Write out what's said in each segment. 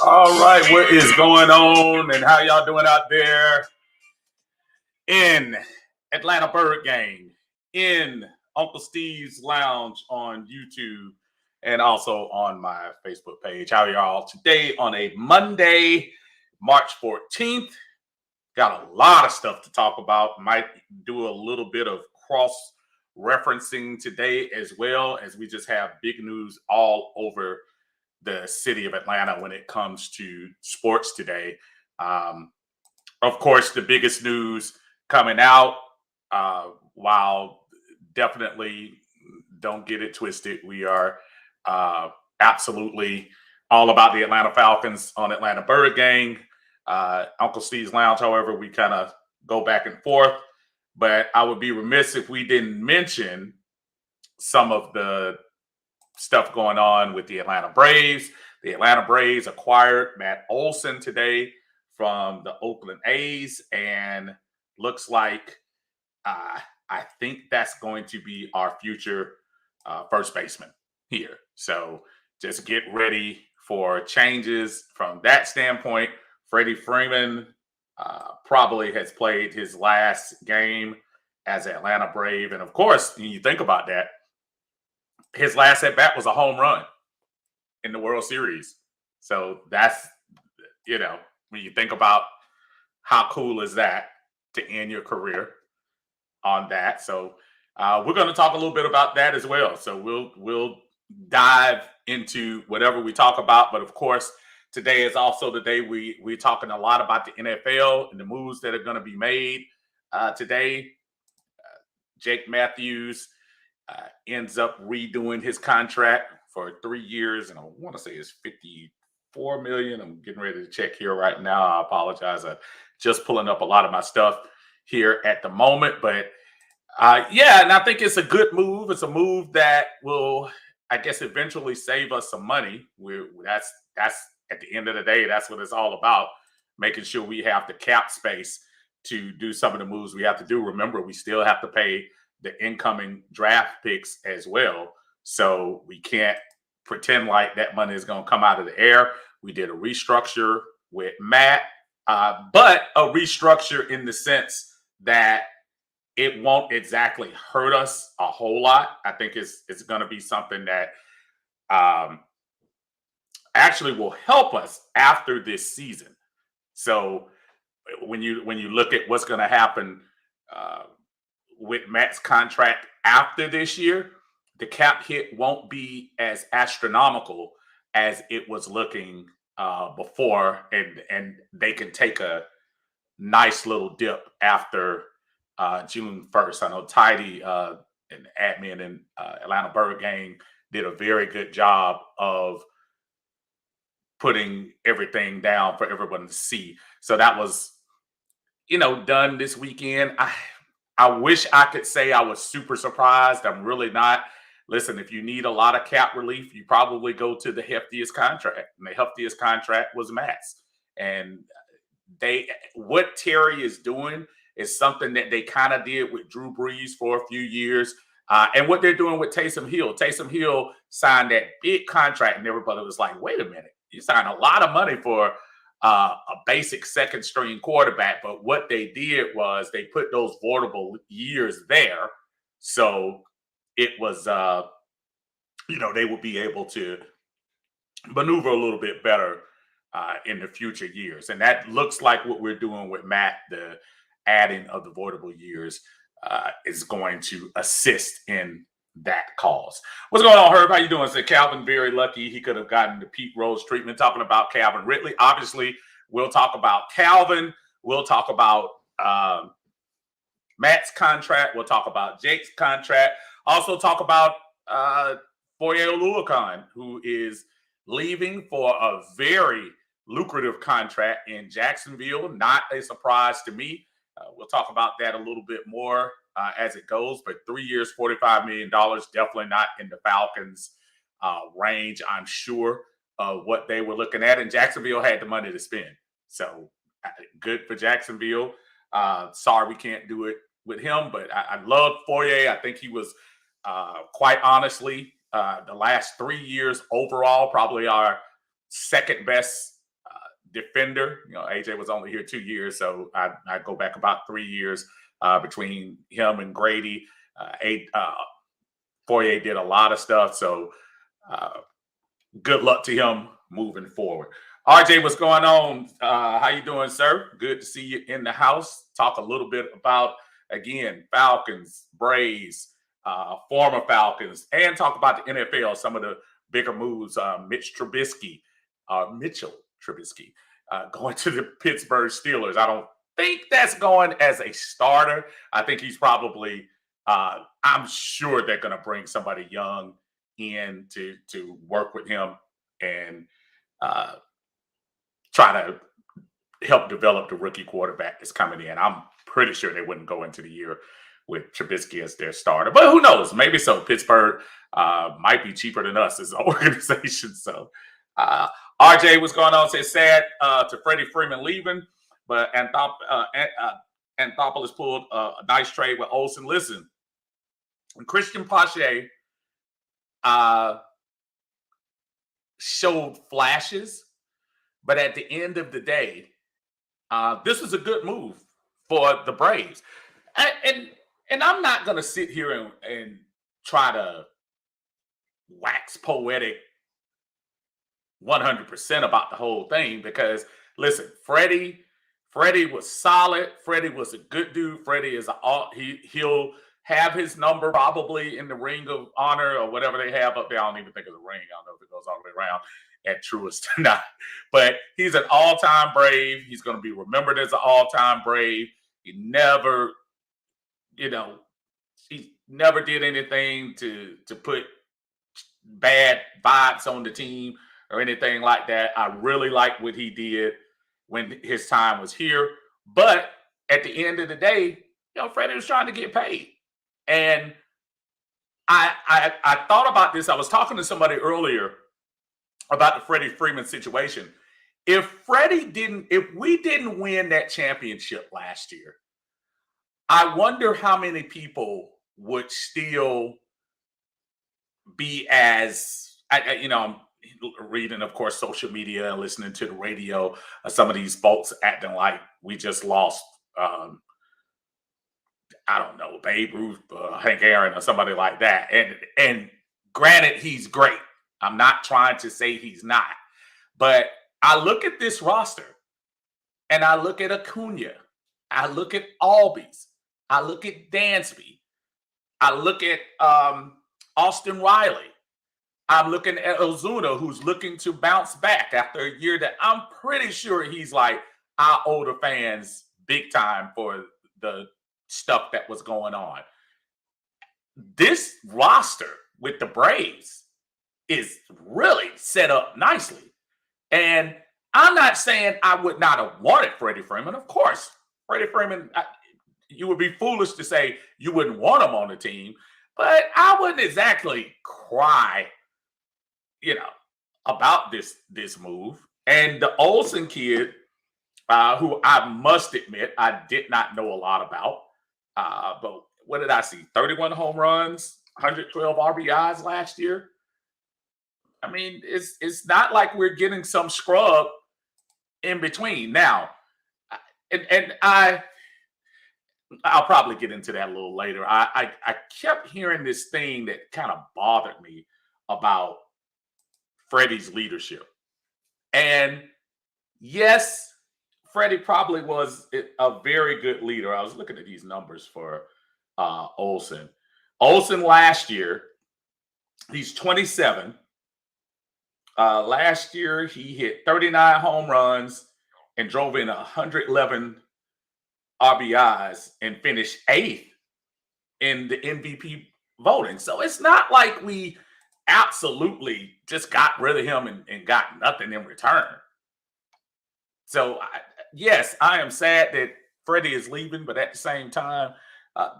All right, what is going on and how y'all doing out there in Atlanta Bird Gang, in Uncle Steve's Lounge on YouTube, and also on my Facebook page? How are y'all today on a Monday, March 14th? Got a lot of stuff to talk about. Might do a little bit of cross referencing today as well, as we just have big news all over the city of Atlanta when it comes to sports today. Of course, the biggest news coming out, while definitely don't get it twisted, we are absolutely all about the Atlanta Falcons on Atlanta Bird Gang. Uncle Steve's Lounge, however, we kind of go back and forth. But I would be remiss if we didn't mention some of the stuff going on with the Atlanta Braves. The Atlanta Braves acquired Matt Olson today from the Oakland A's, and looks like I think that's going to be our future first baseman here. So just get ready for changes from that standpoint. Freddie Freeman probably has played his last game as an Atlanta Brave. And of course, when you think about that, his last at bat was a home run in the World Series. So that's, when you think about how cool is that to end your career on that. So we're going to talk a little bit about that as well. So we'll dive into whatever we talk about. But of course, today is also the day we're talking a lot about the NFL and the moves that are going to be made today. Jake Matthews ends up redoing his contract for 3 years, and I want to say it's $54 million. I'm getting ready to check here right now. I apologize. I'm just pulling up a lot of my stuff here at the moment, but and I think it's a good move. It's a move that will, I guess, eventually save us some money. That's at the end of the day, that's what it's all about, making sure we have the cap space to do some of the moves we have to do. Remember, we still have to pay the incoming draft picks as well. So we can't pretend like that money is going to come out of the air. We did a restructure with Matt, but a restructure in the sense that it won't exactly hurt us a whole lot. I think it's going to be something that actually will help us after this season. So when you look at what's going to happen with Matt's contract after this year, the cap hit won't be as astronomical as it was looking before, and they can take a nice little dip after June 1st. I know Tidy and admin and Atlanta Bird Gang did a very good job of putting everything down for everyone to see. So that was, done this weekend. I wish I could say I was super surprised. I'm really not. Listen, if you need a lot of cap relief, you probably go to the heftiest contract. And the heftiest contract was Matt's. And what Terry is doing is something that they kind of did with Drew Brees for a few years. And what they're doing with Taysom Hill. Taysom Hill signed that big contract, and everybody was like, wait a minute. You signed a lot of money for a basic second string quarterback. But what they did was they put those voidable years there. So it was, they would be able to maneuver a little bit better in the future years. And that looks like what we're doing with Matt. The adding of the voidable years is going to assist in that cause. What's going on, Herb? How you doing? Said Calvin, very lucky he could have gotten the Pete Rose treatment. Talking about Calvin Ridley. Obviously, we'll talk about Calvin. We'll talk about Matt's contract. We'll talk about Jake's contract. Also talk about Foye Oluokun, who is leaving for a very lucrative contract in Jacksonville. Not a surprise to me. We'll talk about that a little bit more as it goes, but 3 years, $45 million, definitely not in the Falcons range, I'm sure, of what they were looking at. And Jacksonville had the money to spend. So good for Jacksonville. Sorry we can't do it with him, but I love Foye. I think he was, quite honestly, the last 3 years overall, probably our second best defender. AJ was only here 2 years, so I go back about 3 years between him and Grady. Fourier did a lot of stuff, so good luck to him moving forward. RJ, what's going on? How you doing, sir? Good to see you in the house. Talk a little bit about, again, Falcons, Braves, former Falcons, and talk about the NFL, some of the bigger moves. Mitchell Trubisky, going to the Pittsburgh Steelers. I don't think that's going as a starter. I think he's probably, I'm sure they're going to bring somebody young in to work with him and try to help develop the rookie quarterback that's coming in. I'm pretty sure they wouldn't go into the year with Trubisky as their starter, but who knows? Maybe so. Pittsburgh might be cheaper than us as an organization. So, RJ, what's going on? Says sad to Freddie Freeman leaving, but Anthopoulos pulled a nice trade with Olsen. Listen, Christian Pache showed flashes, but at the end of the day, this was a good move for the Braves. And I'm not going to sit here and try to wax poetic 100% about the whole thing, because listen, Freddie was solid. Freddie was a good dude. Freddie is he'll have his number probably in the Ring of Honor or whatever they have up there. I don't even think of the ring. I don't know if it goes all the way around at Truist or not. But he's an all-time Brave. He's going to be remembered as an all-time Brave. He never, he never did anything to put bad vibes on the team or anything like that. I really like what he did when his time was here. But at the end of the day, Freddie was trying to get paid. And I thought about this. I was talking to somebody earlier about the Freddie Freeman situation. If we didn't win that championship last year, I wonder how many people would still be as, I'm reading, of course, social media and listening to the radio. Some of these folks acting like we just lost, I don't know, Babe Ruth, Hank Aaron, or somebody like that. And granted, he's great. I'm not trying to say he's not. But I look at this roster, and I look at Acuna. I look at Albies. I look at Dansby. I look at Austin Riley. I'm looking at Ozuna, who's looking to bounce back after a year that I'm pretty sure he's like, I owe the fans big time for the stuff that was going on. This roster with the Braves is really set up nicely. And I'm not saying I would not have wanted Freddie Freeman. Of course, Freddie Freeman, you would be foolish to say you wouldn't want him on the team, but I wouldn't exactly cry, about this move. And the Olsen kid, who I must admit I did not know a lot about, but what did I see? 31 home runs, 112 RBIs last year. I mean, it's not like we're getting some scrub in between. Now, and I'll probably get into that a little later. I kept hearing this thing that kind of bothered me about Freddie's leadership. And yes, Freddie probably was a very good leader. I was looking at these numbers for Olsen. Olsen last year, he's 27. Last year, he hit 39 home runs and drove in 111 RBIs and finished 8th in the MVP voting. So it's not like we absolutely just got rid of him and got nothing in return. So, yes, I am sad that Freddie is leaving, but at the same time,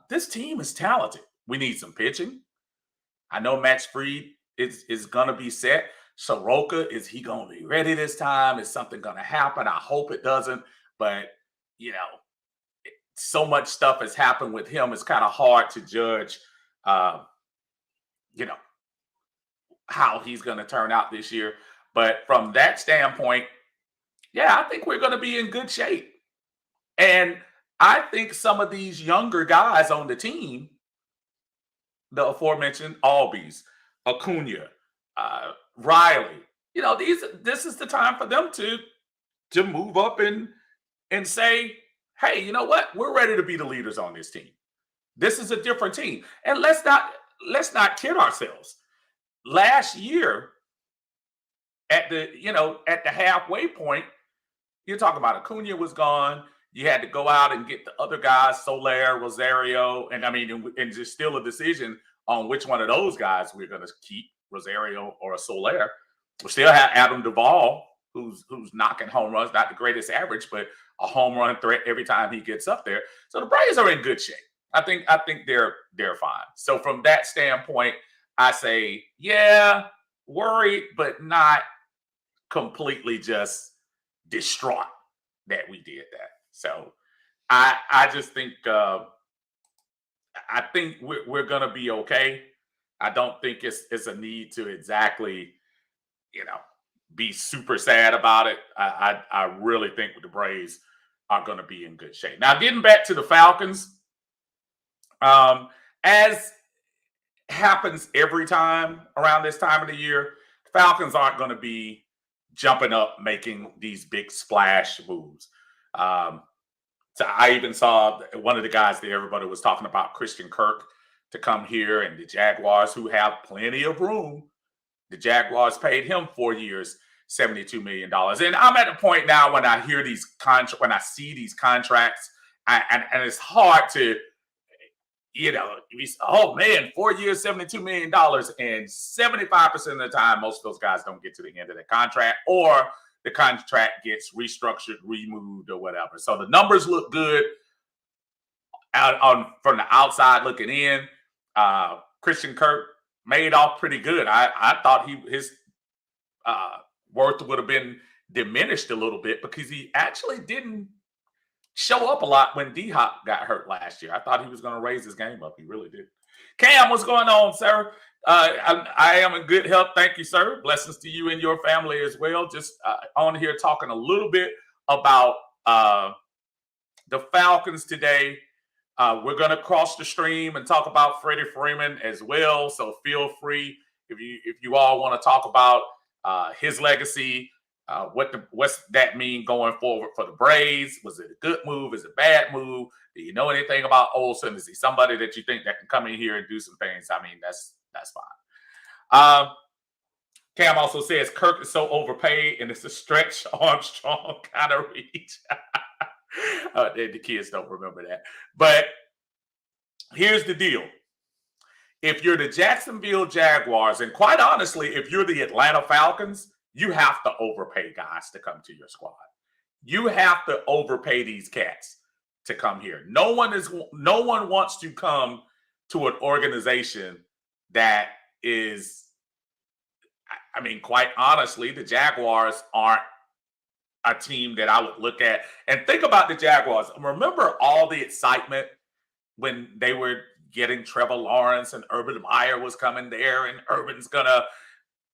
this team is talented. We need some pitching. I know Max Fried is going to be set. Soroka, is he going to be ready this time? Is something going to happen? I hope it doesn't. But, so much stuff has happened with him. It's kind of hard to judge, how he's going to turn out this year. But from that standpoint, yeah, I think we're going to be in good shape. And I think some of these younger guys on the team, the aforementioned Albies, Acuna, Riley, this is the time for them to move up and say, hey, you know what? We're ready to be the leaders on this team. This is a different team. And let's not kid ourselves. Last year, at the halfway point, you're talking about Acuna was gone. You had to go out and get the other guys, Soler, Rosario, and just still a decision on which one of those guys we're going to keep, Rosario or Soler. We still have Adam Duvall, who's knocking home runs, not the greatest average, but a home run threat every time he gets up there. So the Braves are in good shape. I think they're fine. So from that standpoint, I say, yeah, worried, but not completely just distraught that we did that. So I just think we're gonna be okay. I don't think it's a need to exactly, be super sad about it. I really think the Braves are gonna be in good shape. Now, getting back to the Falcons, as happens every time around this time of the year, the Falcons aren't going to be jumping up, making these big splash moves. So I even saw one of the guys that everybody was talking about, Christian Kirk, to come here, and the Jaguars, who have plenty of room, the Jaguars paid him 4 years, $72 million. And I'm at the point now when I hear these when I see these contracts, and it's hard to, oh man, 4 years, $72 million. And 75% of the time, most of those guys don't get to the end of the contract, or the contract gets restructured, removed, or whatever. So the numbers look good from the outside looking in. Christian Kirk made off pretty good. I thought his worth would have been diminished a little bit because he actually didn't show up a lot when D-Hop got hurt last year. I thought he was going to raise his game up. He really did. Cam, what's going on, sir? I am in good health. Thank you, sir. Blessings to you and your family as well. Just on here talking a little bit about the Falcons today. We're going to cross the stream and talk about Freddie Freeman as well. So feel free if you all want to talk about his legacy. What's that mean going forward for the Braves? Was it a good move? Is it a bad move? Do you know anything about Olsen? Is he somebody that you think that can come in here and do some things? I mean, that's fine. Cam also says Kirk is so overpaid and it's a Stretch Armstrong kind of reach. The kids don't remember that. But here's the deal. If you're the Jacksonville Jaguars, and quite honestly, if you're the Atlanta Falcons, you have to overpay guys to come to your squad. You have to overpay these cats to come here. No one wants to come to an organization that is, I mean, quite honestly, the Jaguars aren't a team that I would look at and think about the Jaguars. Remember all the excitement when they were getting Trevor Lawrence and Urban Meyer was coming there, and Urban's gonna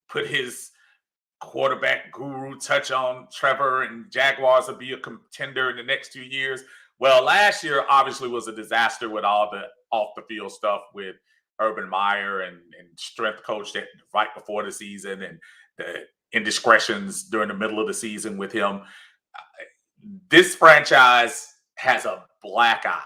put his quarterback guru touch on Trevor, and Jaguars will be a contender in the next 2 years. Well, last year obviously was a disaster with all the off the field stuff with Urban Meyer and strength coach that right before the season, and the indiscretions during the middle of the season with him. This franchise has a black eye,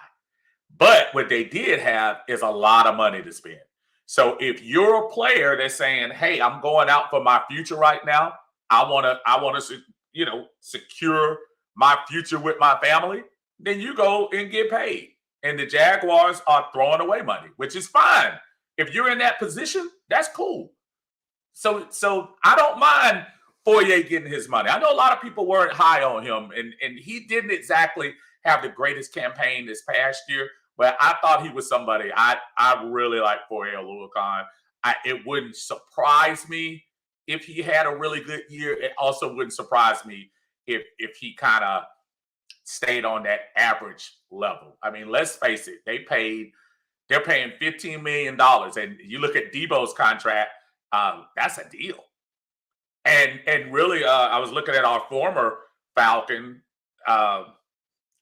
but what they did have is a lot of money to spend. So if you're a player that's saying, "Hey, I'm going out for my future right now. I want to, secure my future with my family," then you go and get paid. And the Jaguars are throwing away money, which is fine. If you're in that position, that's cool. So I don't mind Foye getting his money. I know a lot of people weren't high on him, and he didn't exactly have the greatest campaign this past year. But I thought he was somebody. I really like Foye Oluokun. It wouldn't surprise me if he had a really good year. It also wouldn't surprise me if he kind of stayed on that average level. I mean, let's face it. They're paying $15 million. And you look at Debo's contract, That's a deal. And really, I was looking at our former Falcon, uh,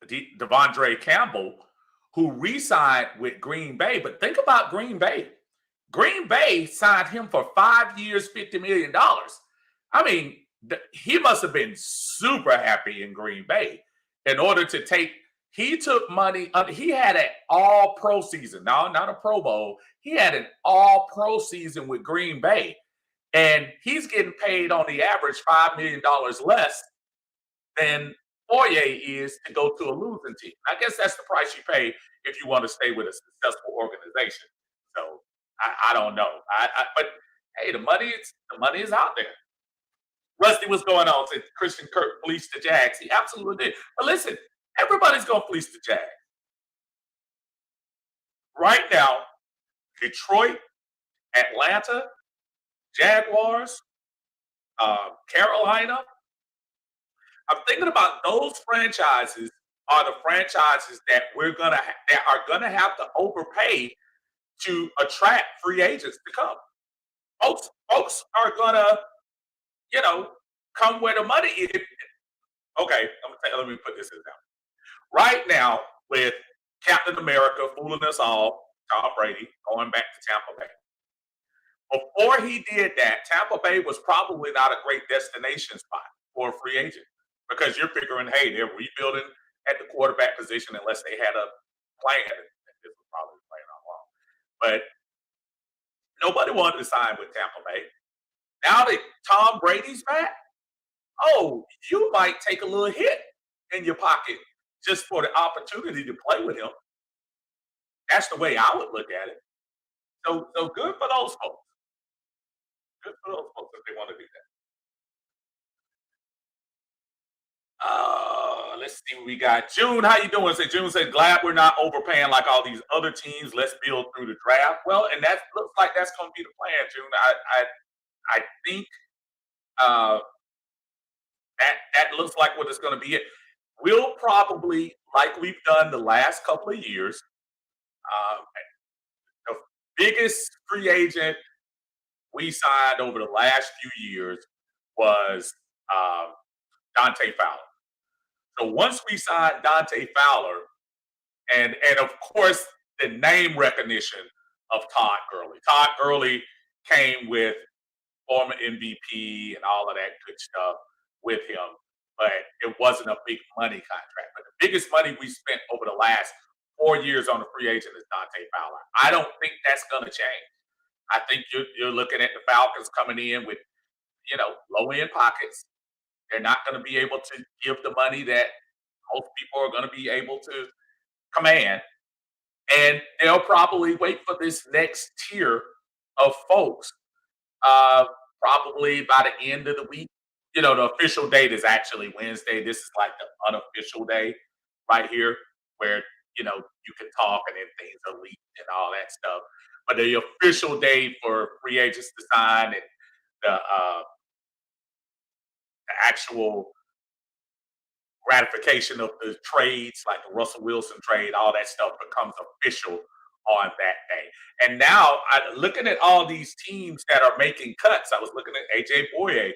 Devondre Campbell, who re-signed with Green Bay. But think about Green Bay. Green Bay signed him for 5 years, $50 million. I mean, he must have been super happy in Green Bay. In order to take, he took money. He had an All Pro season. No, not a Pro Bowl. He had an All Pro season with Green Bay, and he's getting paid on the average $5 million less than Foye is to go to a losing team. I guess that's the price you pay if you want to stay with a successful organization. So I don't know. But hey, the money is out there. Rusty, what's going on? Said Christian Kirk fleeced the Jags. He absolutely did. But listen, everybody's gonna fleece the Jags. Right now, Detroit, Atlanta, Jaguars, Carolina, I'm thinking about those franchises are the franchises that that are gonna have to overpay to attract free agents to come. Folks are gonna, you know, come where the money is. Okay, let me put this in down. Right now, with Captain America fooling us all, Tom Brady going back to Tampa Bay. Before he did that, Tampa Bay was probably not a great destination spot for a free agent because you're figuring, hey, they're rebuilding at the quarterback position unless they had a plan. This was probably playing out wrong. But nobody wanted to sign with Tampa Bay. Now that Tom Brady's back, oh, you might take a little hit in your pocket just for the opportunity to play with him. That's the way I would look at it. So good for those folks. Good for those folks if they want to do that. Let's see what we got. June, how you doing? Say June said, glad we're not overpaying like all these other teams. Let's build through the draft. Well, and that looks like that's going to be the plan, June. I think uh, that looks like what it's going to be. It. We'll probably, like we've done the last couple of years, uh, the biggest free agent we signed over the last few years was um, Dante Fowler. So once we signed Dante Fowler, and of course the name recognition of Todd Gurley. Todd Gurley came with former MVP and all of that good stuff with him, but it wasn't a big money contract. But the biggest money we spent over the last 4 years on a free agent is Dante Fowler. I don't think that's going to change. I think you're looking at the Falcons coming in with low end pockets. They're not going to be able to give the money that most people are going to be able to command, and they'll probably wait for this next tier of folks. Uh, Probably by the end of the week. The official date is actually Wednesday. This is like the unofficial day right here, where you can talk and then things are leaked and all that stuff. But the official day for free agents to sign and the actual ratification of the trades, like the Russell Wilson trade, all that stuff becomes official on that day. And now, looking at all these teams that are making cuts, I was looking at AJ Boye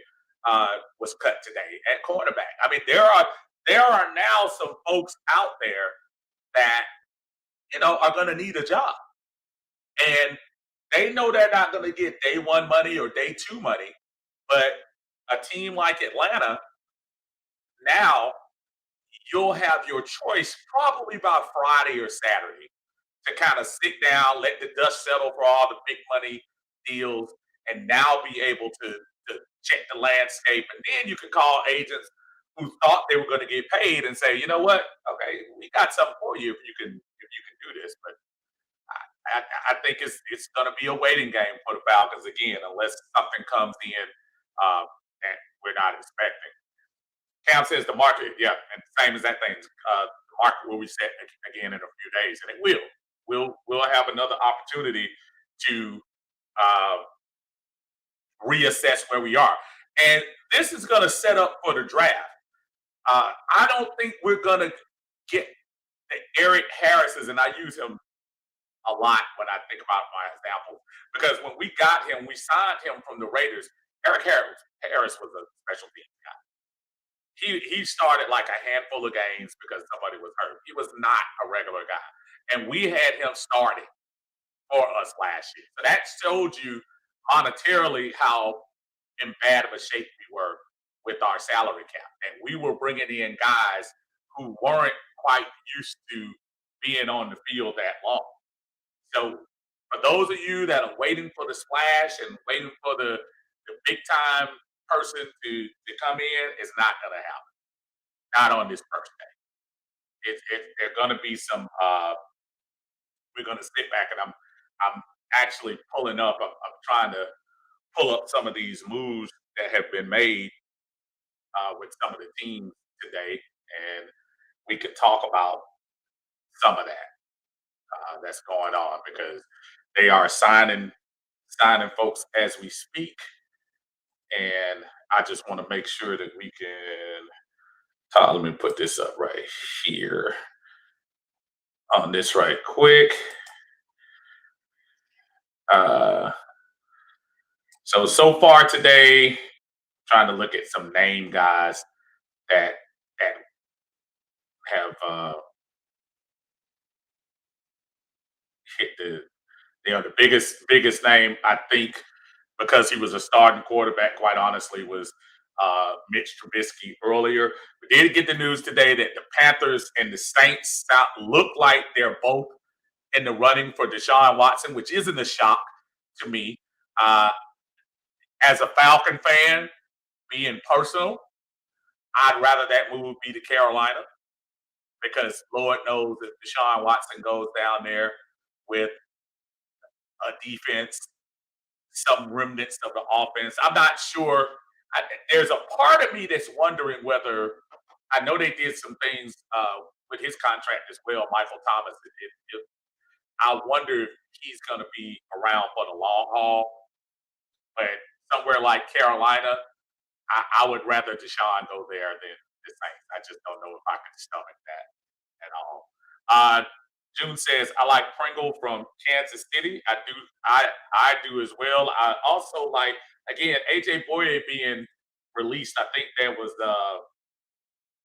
was cut today at cornerback. I mean, there are now some folks out there that are going to need a job, and they know they're not going to get day one money or day two money, but a team like Atlanta now you'll have your choice probably by Friday or Saturday to kind of sit down, let the dust settle for all the big money deals, and now be able to check the landscape. And then you can call agents who thought they were going to get paid and say, you know what, okay, we got something for you if you can do this. But I think it's going to be a waiting game for the Falcons again, unless something comes in that we're not expecting. Cam says the market, yeah, and same as that thing. The market will reset again in a few days, and it will. We'll have another opportunity to uh, reassess where we are, and this is going to set up for the draft. I don't think we're going to get the Eric Harris's, and I use him a lot when I think about my example. Because when we got him, we signed him from the Raiders. Eric Harris was a special teams guy. He started like a handful of games because somebody was hurt. He was not a regular guy. And we had him starting for us last year. So that showed you monetarily how in bad of a shape we were with our salary cap. And we were bringing in guys who weren't quite used to being on the field that long. So for those of you that are waiting for the splash and waiting for the big time person to come in, it's not going to happen. Not on this first day. There are going to be some. We're going to sit back, and I'm actually pulling up. I'm trying to pull up some of these moves that have been made with some of the teams today, and we could talk about some of that that's going on because they are signing folks as we speak, and I just want to make sure that we can. Let me put this up right here on this right quick. Uh, so far today, trying to look at some name guys that that have hit the biggest name I think because he was a starting quarterback. Quite honestly, was Mitch Trubisky earlier. We did get the news today that the Panthers and the Saints look like they're both in the running for Deshaun Watson, which isn't a shock to me. Uh, as a Falcon fan, being personal, I'd rather that move be to Carolina because Lord knows if Deshaun Watson goes down there with a defense, some remnants of the offense, I'm not sure. There's a part of me that's wondering whether I know they did some things with his contract as well, Michael Thomas. I wonder if he's going to be around for the long haul. But somewhere like Carolina, I would rather Deshaun go there than the Saints. I just don't know if I can stomach that at all. June says I like Pringle from Kansas City. I do as well. I also like again AJ Boye being released. I think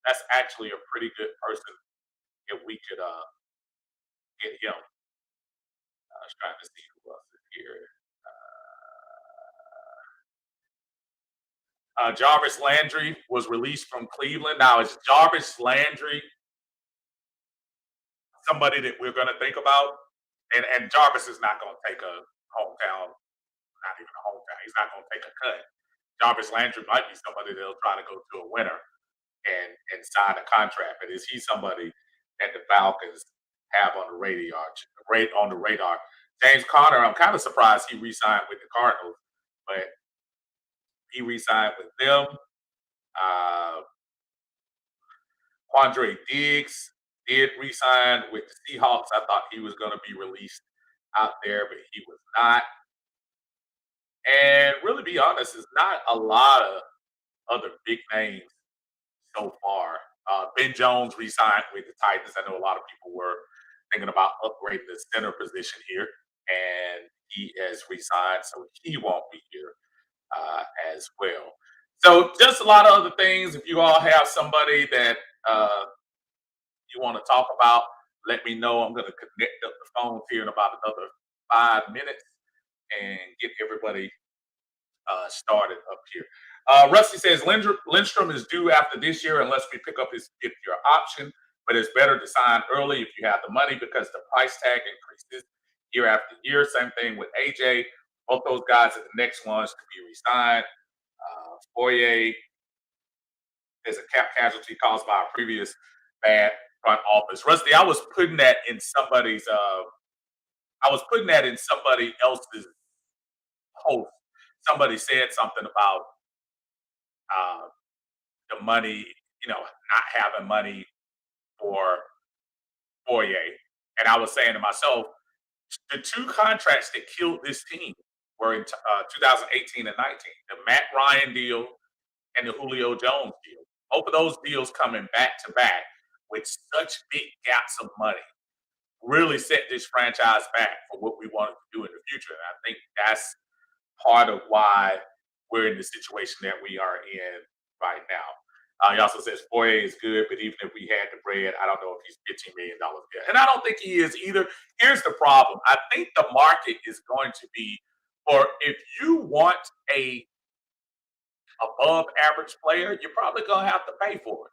that's actually a pretty good person if we could get him. I was trying to see who else is here. Jarvis Landry was released from Cleveland. Now, is Jarvis Landry somebody that we're going to think about? And Jarvis is not going to take a hometown, not even a hometown. He's not going to take a cut. Jarvis Landry might be somebody that'll try to go to a winner and sign a contract. But is he somebody that the Falcons have on the radar? On the radar. James Conner, I'm kind of surprised he re-signed with the Cardinals, but he re-signed with them. Quandre Diggs did re-sign with the Seahawks. I thought he was going to be released out there, but he was not. And really, be honest, it's not a lot of other big names so far. Ben Jones re-signed with the Titans. I know a lot of people were thinking about upgrading the center position here, and he has re-signed, so he won't be here as well. So just a lot of other things. If you all have somebody that you want to talk about, let me know. I'm going to connect up the phones here in about another 5 minutes and get everybody started up here. Rusty says Lindstrom is due after this year unless we pick up his fifth-year option, but it's better to sign early if you have the money because the price tag increases year after year. Same thing with AJ. Both those guys are the next ones to be re-signed. Foye is a cap casualty caused by a previous bad front office. Rusty, I was putting that in somebody's. I was putting that in somebody else's post. Somebody said something about uh, the money, not having money for Foye, and I was saying to myself, the two contracts that killed this team were in 2018 and 19, the Matt Ryan deal and the Julio Jones deal. Both of those deals coming back to back with such big gaps of money. really set this franchise back for what we wanted to do in the future. And I think that's part of why we're in the situation that we are in right now. He also says Foye is good, but even if we had the bread, I don't know if he's $15 million yet. And I don't think he is either. Here's the problem. I think the market is going to be, or if you want a above average player, you're probably gonna have to pay for it.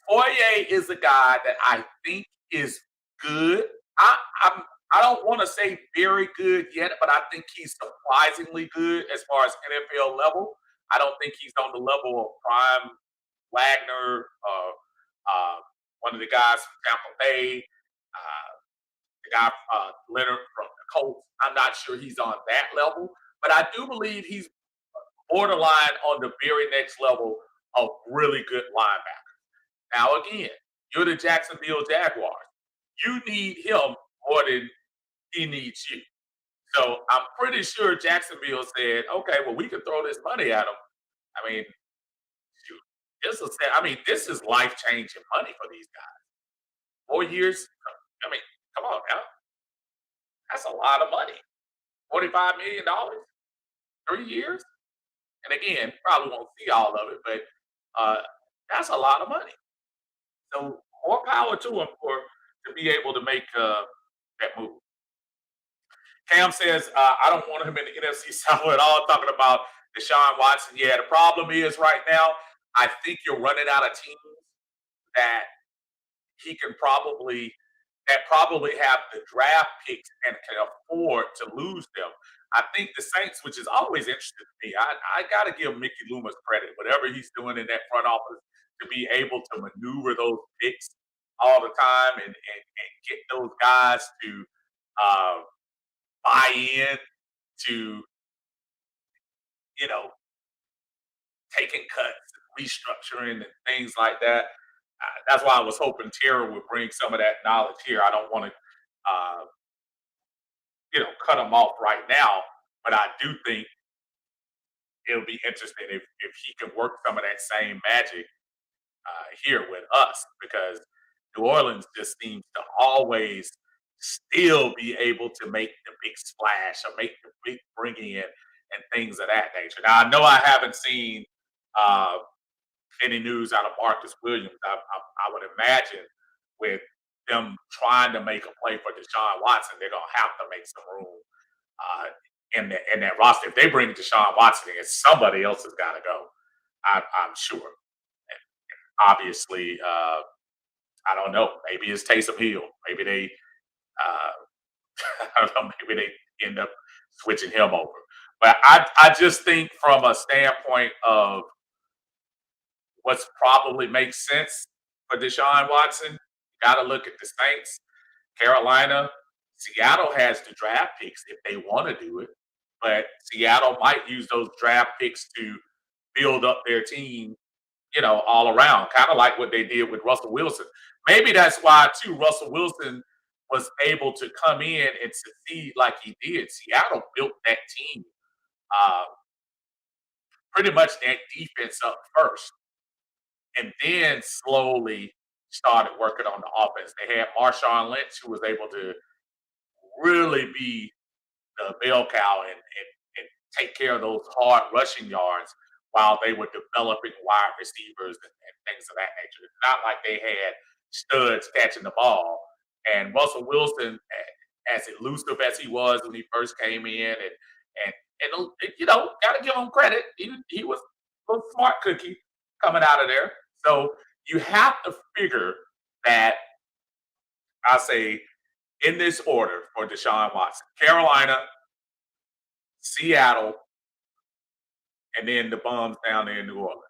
Foye is a guy that I think is good. I'm I don't want to say very good yet, but I think he's surprisingly good as far as NFL level. I don't think he's on the level of Prime Wagner, one of the guys from Tampa Bay, the guy Leonard from the Colts. I'm not sure he's on that level, but I do believe he's borderline on the very next level of really good linebacker. Now, again, you're the Jacksonville Jaguars. You need him more than he needs you. So I'm pretty sure Jacksonville said, okay, well, we can throw this money at him. I mean, shoot, this is life changing money for these guys. 4 years. I mean, come on now. That's a lot of money. $45 million, 3 years. And again, probably won't see all of it, but that's a lot of money. So more power to him for to be able to make that move. Cam says, I don't want him in the NFC South at all, talking about Deshaun Watson. Yeah, the problem is right now, I think you're running out of teams that he can probably have the draft picks and can afford to lose them. I think the Saints, which is always interesting to me, I got to give Mickey Loomis credit, whatever he's doing in that front office, to be able to maneuver those picks all the time and get those guys to uh, buy in to, you know, taking cuts, restructuring, and things like that. That's why I was hoping Tara would bring some of that knowledge here. I don't want to, cut him off right now, but I do think it'll be interesting if he can work some of that same magic here with us because New Orleans just seems to always still be able to make the big splash or make the big bringing in and things of that nature. Now I know I haven't seen uh, any news out of Marcus Williams. I would imagine with them trying to make a play for Deshaun Watson, they're gonna have to make some room in that roster. If they bring Deshaun Watson in, somebody else has got to go. I'm sure. And obviously, I don't know. Maybe it's Taysom Hill. Maybe they, I don't know. Maybe they end up switching him over. But I just think from a standpoint of what's probably makes sense for Deshaun Watson, you got to look at the Saints, Carolina. Seattle has the draft picks if they want to do it, but Seattle might use those draft picks to build up their team, all around, kind of like what they did with Russell Wilson. Maybe that's why too Russell Wilson was able to come in and succeed like he did. Seattle built that team, uh, pretty much that defense up first, and then slowly started working on the offense. They had Marshawn Lynch, who was able to really be the bell cow and take care of those hard rushing yards while they were developing wide receivers and things of that nature. It's not like they had studs catching the ball. And Russell Wilson, as elusive as he was when he first came in, and got to give him credit. He was a little smart cookie coming out of there. So you have to figure that I say in this order for Deshaun Watson: Carolina, Seattle, and then the bums down there in New Orleans.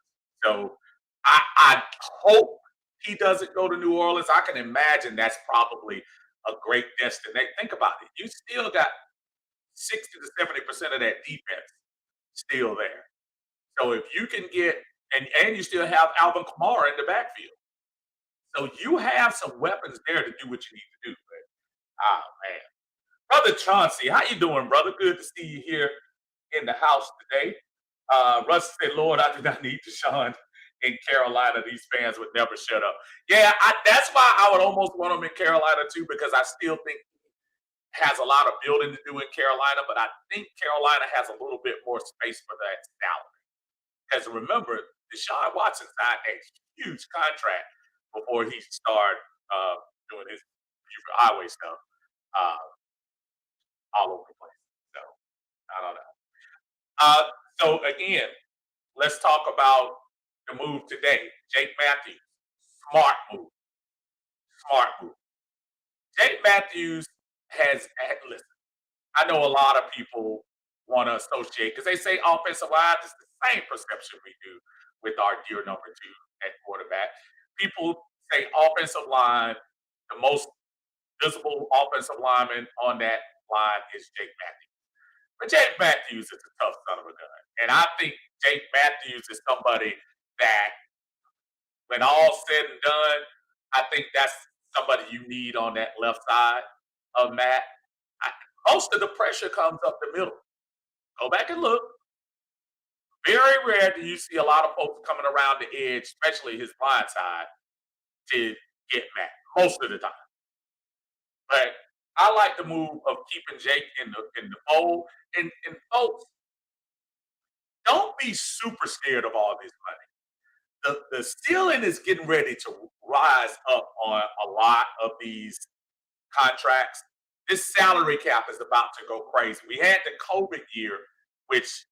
So I hope he doesn't go to New Orleans. I can imagine that's probably a great destination. Think about it. You still got 60 to 70% of that defense still there. So if you can get and you still have Alvin Kamara in the backfield. So you have some weapons there to do what you need to do. But man. Brother Chauncey, how you doing, brother? Good to see you here in the house today. Russ said, Lord, I do not need Deshaun in Carolina, these fans would never shut up. Yeah, that's why I would almost want him in Carolina too, because I still think has a lot of building to do in Carolina, but I think Carolina has a little bit more space for that salary. Because remember, Deshaun Watson signed a huge contract before he started doing his highway stuff uh, all over the place. So I don't know. Uh, so again, let's talk about the move today. Jake Matthews, smart move, smart move. Jake Matthews listen. I know a lot of people want to associate because they say offensive line is the same perception we do with our year number two at quarterback. People say offensive line, the most visible offensive lineman on that line is Jake Matthews. But Jake Matthews is a tough son of a gun. And I think Jake Matthews is somebody that, when all's said and done, I think that's somebody you need on that left side of Matt. I, most of the pressure comes up the middle. Go back and look. Very rare do you see a lot of folks coming around the edge, especially his blind side, to get Matt most of the time. But I like the move of keeping Jake in the fold. And folks, don't be super scared of all this money. The ceiling is getting ready to rise up on a lot of these contracts. This salary cap is about to go crazy. We had the COVID year, which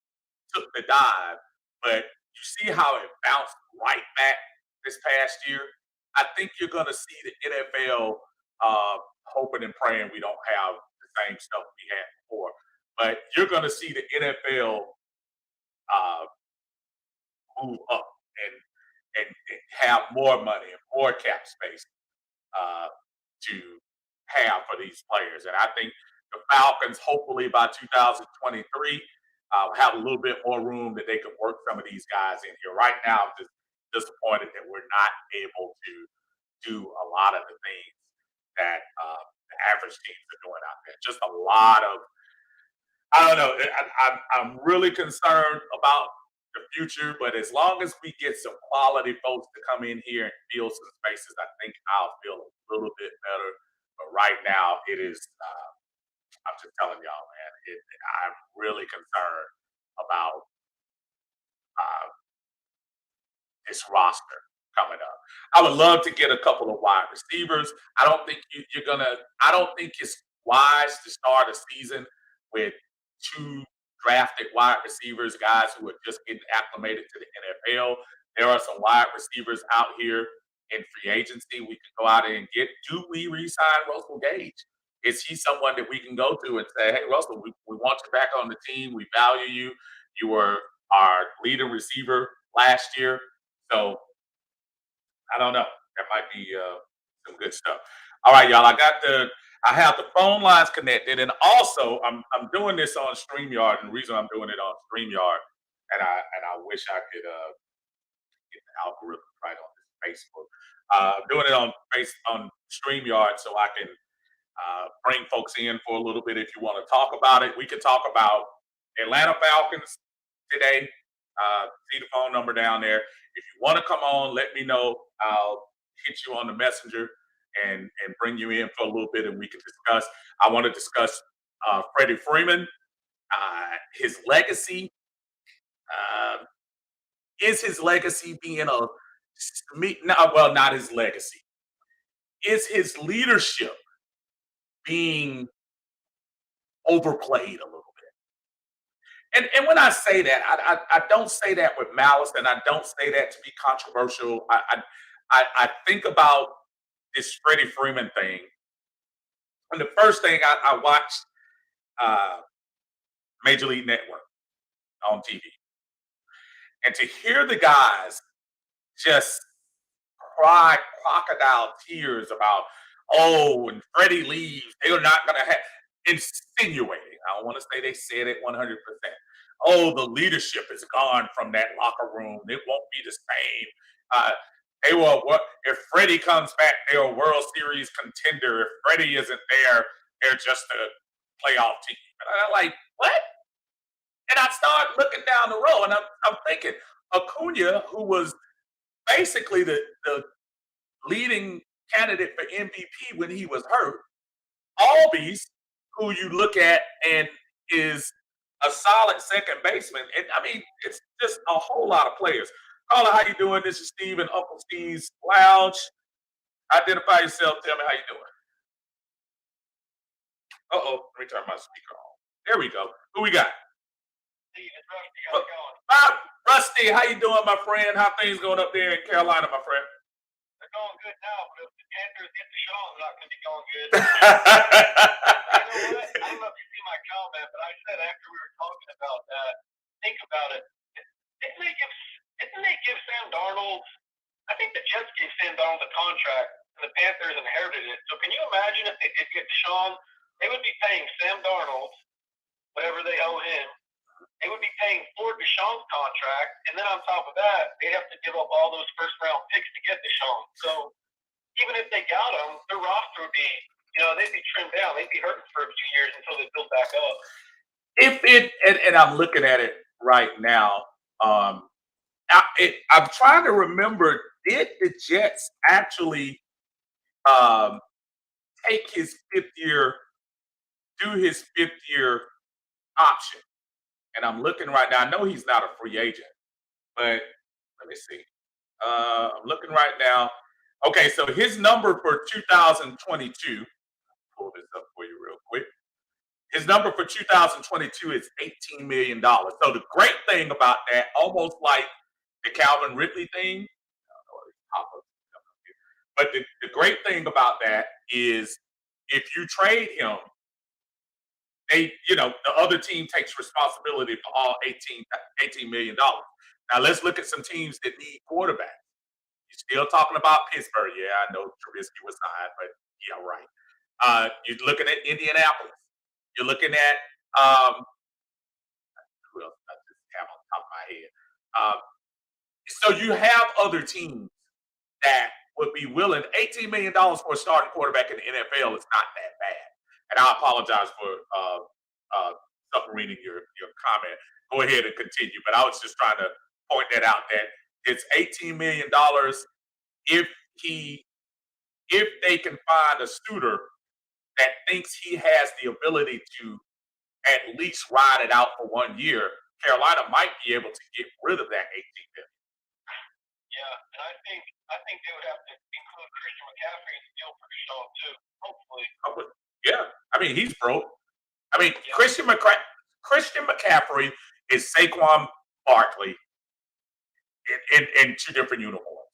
took the dive, but you see how it bounced right back this past year. I think you're going to see the NFL hoping and praying we don't have the same stuff we had before, but you're going to see the NFL uh, move up and have more money and more cap space uh, to have for these players. And I think the Falcons, hopefully by 2023, have a little bit more room that they can work some of these guys in here. Right now, I'm just disappointed that we're not able to do a lot of the things that the average teams are doing out there. Just a lot of, I don't know. I'm really concerned about the future, but as long as we get some quality folks to come in here and fill some spaces, I think I'll feel a little bit better. But right now, it is. I'm just telling y'all, man. I'm really concerned about uh, this roster coming up. I would love to get a couple of wide receivers. I don't think you're gonna. I don't think it's wise to start a season with two drafted wide receivers, guys who are just getting acclimated to the NFL. There are some wide receivers out here in free agency we can go out and get. Do we re-sign Russell Gage? Is he someone that we can go to and say, hey, Russell, we want you back on the team. We value you. You were our leading receiver last year. So I don't know. That might be some good stuff. All right, y'all. I have the phone lines connected, and also I'm doing this on StreamYard, and the reason I'm doing it on StreamYard, and I wish I could get the algorithm right on this Facebook. I'm doing it on StreamYard so I can bring folks in for a little bit if you want to talk about it. We can talk about Atlanta Falcons today. See the phone number down there. If you want to come on, let me know. I'll hit you on the messenger and bring you in for a little bit and we can discuss. I want to discuss Freddie Freeman, his legacy. Uh, is his legacy being well, not his legacy. Is his leadership being overplayed a little bit? And when I say that, I don't say that with malice, and I don't say that to be controversial. I think about this Freddie Freeman thing, and the first thing I watched uh, Major League Network on TV, and to hear the guys just cry crocodile tears about, oh, when Freddie leaves, they're not going to have, insinuating. I don't want to say they said it 100%. Oh, the leadership is gone from that locker room. It won't be the same. They will. What if Freddie comes back? They're a World Series contender. If Freddie isn't there, they're just a playoff team. And I'm like, what? And I started looking down the road, and I'm thinking Acuna, who was basically the leading candidate for MVP when he was hurt. Albies, who you look at and is a solid second baseman. And I mean, it's just a whole lot of players. Carla, how you doing? This is Steve and Uncle Steve's Lounge. Identify yourself. Tell me how you doing. Uh-oh, let me turn my speaker on. There we go. Who we got? Steve, it's Rusty. How's it going? Rusty, how you doing, my friend? How things going up there in Carolina, my friend? They're going good now, but if the Panthers get the Sean, they're not going to be going good. You know what? I don't know if you see my comment, but I said after we were talking about that, think about it. Didn't they give Sam Darnold? I think the Jets gave Sam Darnold a contract, and the Panthers inherited it. So can you imagine if they did get Deshaun? They would be paying Sam Darnold whatever they owe him. They would be paying for Deshaun's contract, and then on top of that, they'd have to give up all those first-round picks to get Deshaun. So even if they got him, their roster would be, they'd be trimmed down. They'd be hurting for a few years until they build back up. And I'm looking at it right now. I'm trying to remember, did the Jets actually take his fifth year, do his fifth year option? And I'm looking right now. I know he's not a free agent, but let me see. I'm looking right now. Okay, so his number for 2022, pull this up for you real quick. His number for 2022 is $18 million. So the great thing about that, almost like the Calvin Ridley thing, but the great thing about that is if you trade him, the other team takes responsibility for all $18 million. Now let's look at some teams that need quarterbacks. You're still talking about Pittsburgh. Yeah, I know Trubisky was signed, but yeah, right. You're looking at Indianapolis. You're looking at who else I just have on top of my head. So you have other teams that would be willing. $18 million for a starting quarterback in the NFL is not that bad. And I apologize for submarining your comment. Go ahead and continue. But I was just trying to point that out that it's $18 million if they can find a suitor that thinks he has the ability to at least ride it out for 1 year. Carolina might be able to get rid of that $18 million. Yeah, and I think they would have to include Christian McCaffrey in the deal for Deshaun too. Hopefully. Yeah, I mean he's broke. I mean yeah. Christian McCaffrey is Saquon Barkley in two different uniforms.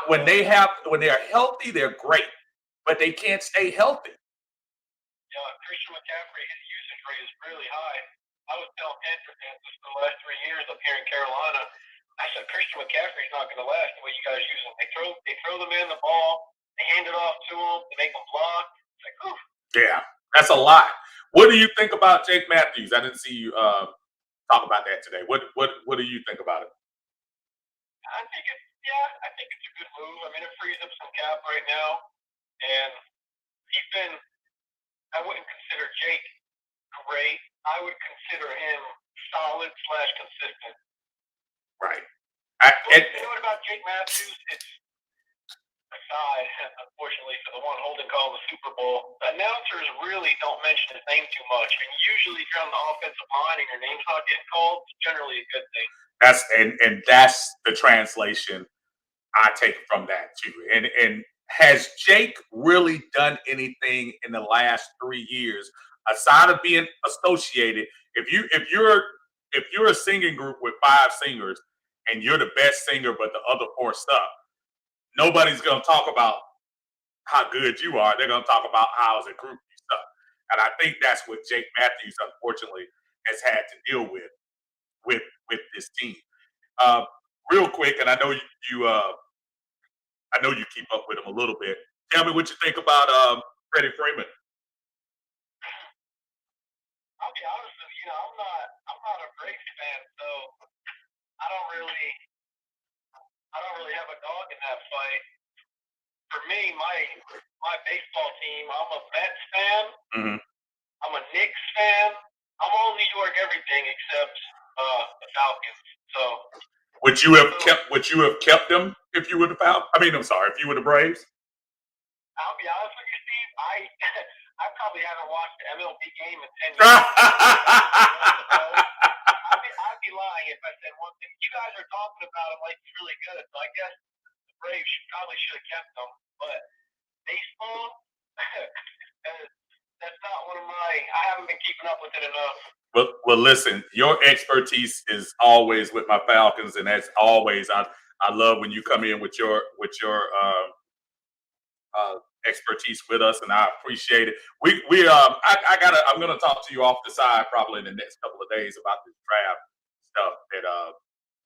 When they're healthy, they're great, but they can't stay healthy. Yeah, Christian McCaffrey, his usage rate is really high. I was telling Panther fans for the last 3 years up here in Carolina. I said Christian McCaffrey's not going to last the way you guys use him. They throw the man the ball, they hand it off to him, they make him block. It's like, oof. Yeah, that's a lot. What do you think about Jake Matthews? I didn't see you talk about that today. What do you think about it? I think it's a good move. I mean, it frees up some cap right now, and I wouldn't consider Jake great. I would consider him solid / consistent. Right. You know what about Jake Matthews? It's aside, unfortunately, for the one holding call in the Super Bowl. The announcers really don't mention his name too much, and usually if you're on the offensive line and your name's not getting called, it's generally a good thing. That's the translation I take from that too. And has Jake really done anything in the last 3 years aside of being associated? If you're a singing group with 5 singers and you're the best singer, but the other 4 suck, nobody's going to talk about how good you are. They're going to talk about how as a group you suck. And I think that's what Jake Matthews, unfortunately, has had to deal with this team. Real quick, and I know you keep up with him a little bit. Tell me what you think about Freddie Freeman. I'll be honest with you. I'm not a Braves fan, so I don't really have a dog in that fight. For me, my baseball team, I'm a Mets fan. Mm-hmm. I'm a Knicks fan. I'm all New York everything except the Falcons. So would you have kept them if you were the Falcons? I mean, I'm sorry, if you were the Braves. I'll be honest with you, Steve. I probably haven't watched an MLB game in 10 years. I'd be lying if I said one thing. You guys are talking about him like he's really good, so I guess the Braves probably should have kept him. But baseball, that's not one of my. I haven't been keeping up with it enough. Well, listen, your expertise is always with my Falcons, and that's always I love when you come in with your expertise with us, and I appreciate it. I'm gonna talk to you off the side probably in the next couple of days about this draft stuff that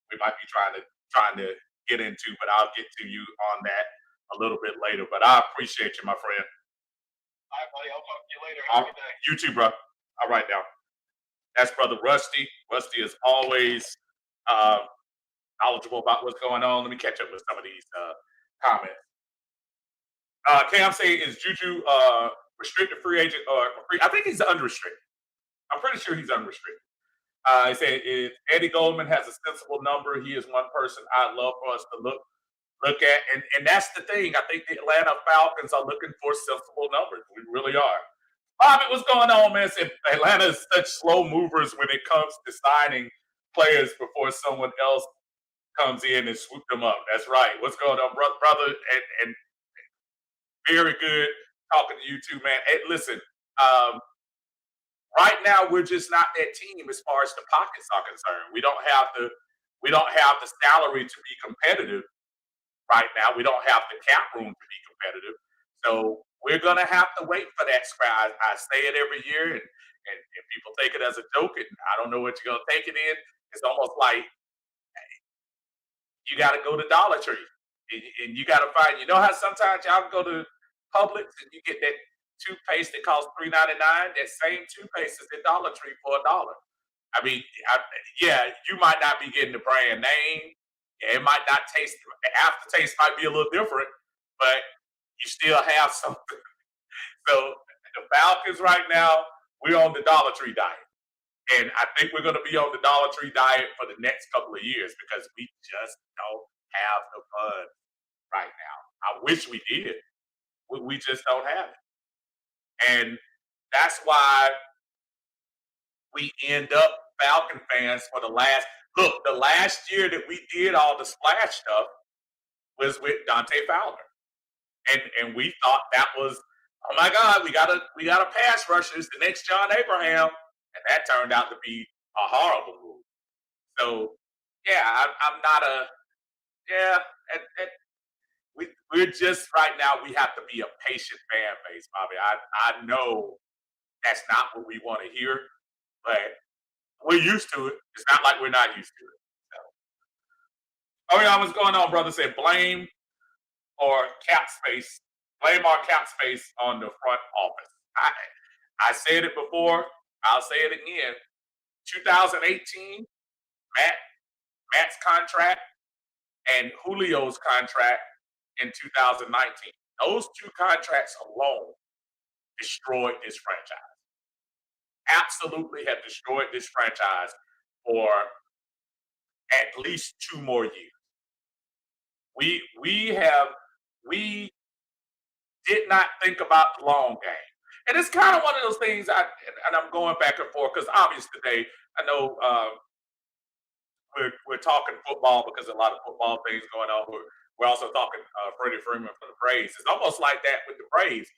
we might be trying to get into, but I'll get to you on that a little bit later. But I appreciate you, my friend. All right, buddy. I'll talk to you later. Have a good day. You too, bro. All right, now. That's brother Rusty. Rusty is always knowledgeable about what's going on. Let me catch up with some of these comments. Cam say, is Juju restricted free agent or free? I think he's unrestricted. I'm pretty sure he's unrestricted. He said, if Eddie Goldman has a sensible number, he is one person I'd love for us to look at. And that's the thing. I think the Atlanta Falcons are looking for sensible numbers. We really are. Bobby, what's going on, man? Atlanta is such slow movers when it comes to signing players before someone else comes in and swoop them up. That's right. What's going on, brother? And very good talking to you too, man. Hey, listen, right now we're just not that team as far as the pockets are concerned. We don't have the salary to be competitive right now. We don't have the cap room to be competitive. So we're going to have to wait for that scrap. I say it every year, and people take it as a joke, and I don't know what you're going to take it in. It's almost like you got to go to Dollar Tree, and you got to find. You know how sometimes y'all go to Publix and you get that toothpaste that costs $3.99. That same toothpaste is at Dollar Tree for $1. I mean, yeah, you might not be getting the brand name. Yeah, it might not taste. The aftertaste might be a little different, but you still have something. So the Falcons right now, we're on the Dollar Tree diet. And I think we're going to be on the Dollar Tree diet for the next couple of years because we just don't have the funds right now. I wish we did. We just don't have it. And that's why we end up Falcon fans for the last year that we did all the splash stuff was with Dante Fowler. And we thought that was, oh my God, we got a pass rusher. It's the next John Abraham. And that turned out to be a horrible move. So yeah, I'm not we're just right now, we have to be a patient fan base, Bobby. I know that's not what we want to hear, but we're used to it. It's not like we're not used to it. So. Oh yeah, what's going on, brother? Said blame or cap space. Blame our cap space on the front office. I said it before. I'll say it again. 2018, Matt's contract and Julio's contract in 2019. Those two contracts alone destroyed this franchise. Absolutely have destroyed this franchise for at least 2 more years. We did not think about the long game. And it's kind of one of those things, and I'm going back and forth because obviously today, I know we're talking football because a lot of football things going on. We're also talking Freddie Freeman for the Braves. It's almost like that with the Braves.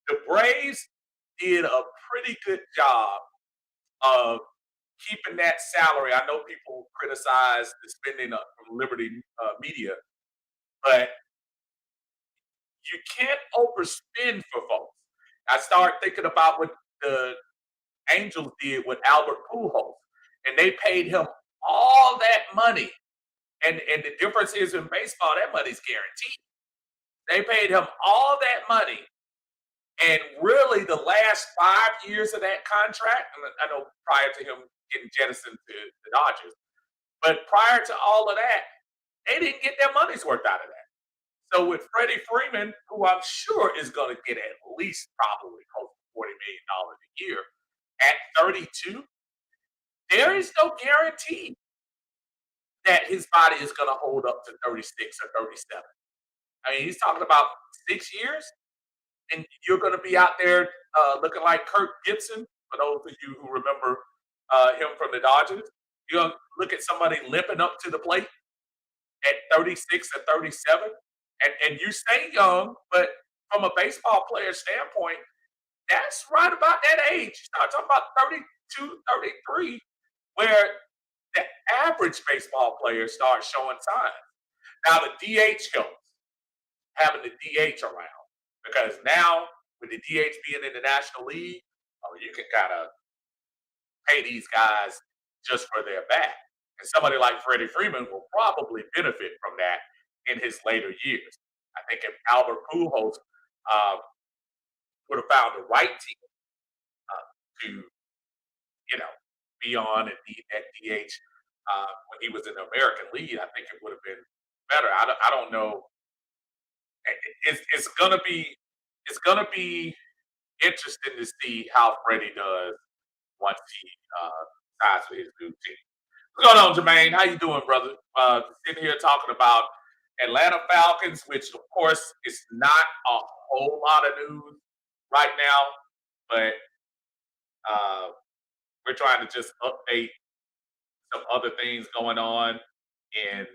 The Braves did a pretty good job of keeping that salary. I know people criticize the spending from Liberty Media, but you can't overspend for folks. I start thinking about what the Angels did with Albert Pujols, and they paid him all that money. And the difference is in baseball, that money's guaranteed. They paid him all that money. And really, the last 5 years of that contract, I know prior to him getting jettisoned to the Dodgers, but prior to all of that, they didn't get their money's worth out of that. So with Freddie Freeman, who I'm sure is going to get at least probably close to $40 million a year, at 32, there is no guarantee that his body is going to hold up to 36 or 37. I mean, he's talking about 6 years, and you're going to be out there looking like Kirk Gibson. For those of you who remember him from the Dodgers, you're going to look at somebody limping up to the plate at 36 or 37, and you stay young, but from a baseball player standpoint, that's right about that age. You start talking about 32, 33, where the average baseball player starts showing signs. Now the DH helps, having the DH around, because now with the DH being in the National League, you can kind of pay these guys just for their bat. And somebody like Freddie Freeman will probably benefit from that in his later years. I think if Albert Pujols uh, would have found the right team to, be on and be that DH when he was in the American League, I think it would have been better. I don't know. It's gonna be interesting to see how Freddie does once he signs for his new team. What's going on, Jermaine? How you doing, brother? Sitting here talking about Atlanta Falcons, which of course is not a whole lot of news right now, but we're trying to just update some other things going on in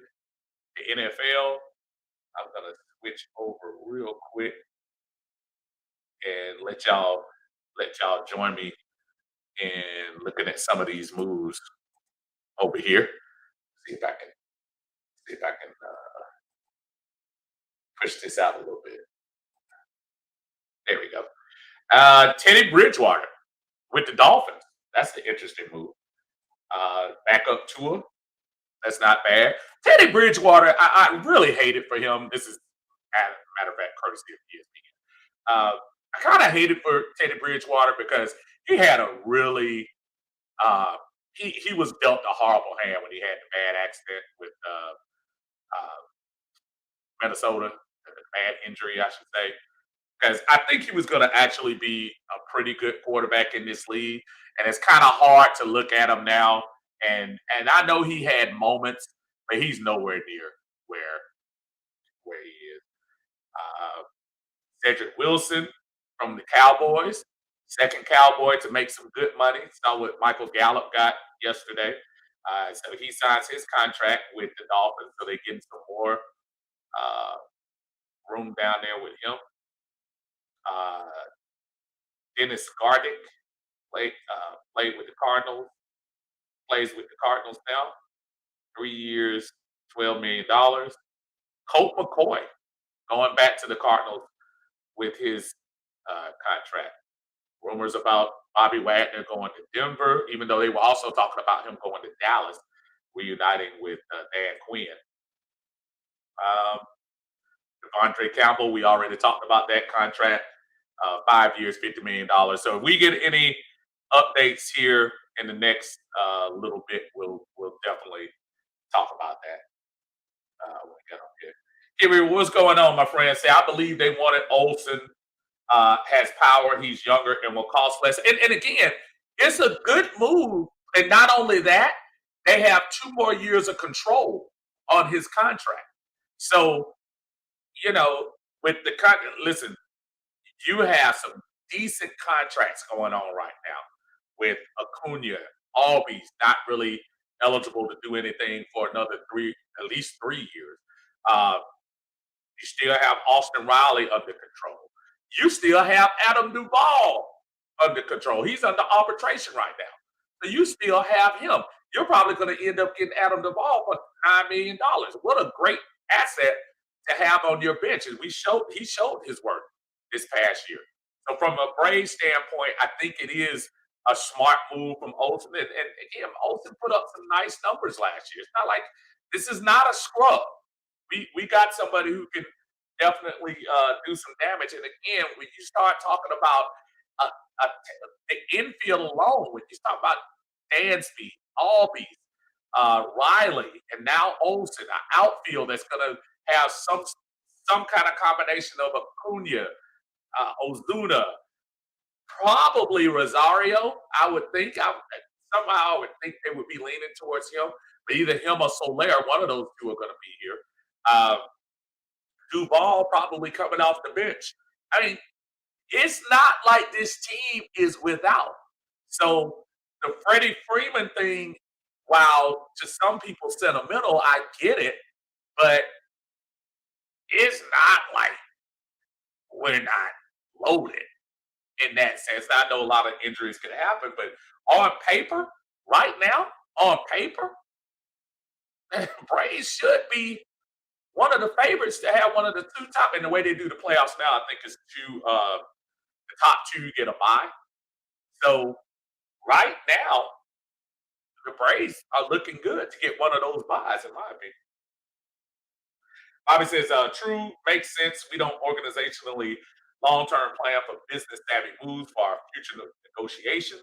the NFL. I'm gonna switch over real quick and let y'all join me in looking at some of these moves over here. See if I can push this out a little bit. There we go. Teddy Bridgewater with the Dolphins. That's the interesting move. Backup Tua. That's not bad. Teddy Bridgewater, I really hate it for him. This is, matter of fact, courtesy of ESPN. I kind of hate it for Teddy Bridgewater because he had a really he was dealt a horrible hand when he had the bad accident with Minnesota, the bad injury, I should say. Because I think he was going to actually be a pretty good quarterback in this league, and it's kind of hard to look at him now. And I know he had moments, but he's nowhere near where he is. Uh, Cedric Wilson from the Cowboys, second Cowboy to make some good money. Saw what Michael Gallup got yesterday. So he signs his contract with the Dolphins, so they get some more uh, room down there with him. Uh, Dennis Gardick played with the Cardinals, plays with the Cardinals now. 3 years, $12 million. Colt McCoy going back to the Cardinals with his contract. Rumors about Bobby Wagner going to Denver, even though they were also talking about him going to Dallas, reuniting with Dan Quinn. Devondre Campbell, we already talked about that contract. 5 years, $50 million. So if we get any updates here in the next little bit, we'll definitely talk about that when we get on here. Kimmy, what's going on, my friend? Say, I believe they wanted Olsen. Has power. He's younger and will cost less. And again, it's a good move. And not only that, they have 2 more years of control on his contract. So, with the listen, you have some decent contracts going on right now with Acuna, Albies not really eligible to do anything for another at least 3 years. You still have Austin Riley under control. You still have Adam Duvall under control. He's under arbitration right now. So you still have him. You're probably going to end up getting Adam Duvall for $9 million. What a great asset to have on your bench. And he showed his work this past year. So from a Braves standpoint, I think it is a smart move from Olsen. And again, Olsen put up some nice numbers last year. It's not like this is not a scrub. We got somebody who can definitely do some damage. And again, when you start talking about the infield alone, when you talk about Dansby, Albies, Riley, and now Olsen, an outfield that's going to have some kind of combination of Acuna, Ozuna, probably Rosario. I would think. Somehow I would think they would be leaning towards him. Either him or Soler, one of those two are going to be here. Uh, Duval probably coming off the bench. I mean, it's not like this team is without. So the Freddie Freeman thing, while to some people sentimental, I get it, but it's not like we're not loaded in that sense. I know a lot of injuries could happen, but on paper, right now, on paper, Braves should be one of the favorites to have one of the two top. And the way they do the playoffs now, I think is the top two get a bye. So right now, the Braves are looking good to get one of those buys, in my opinion. Bobby says, true, makes sense. We don't organizationally long term plan for business savvy moves for our future negotiations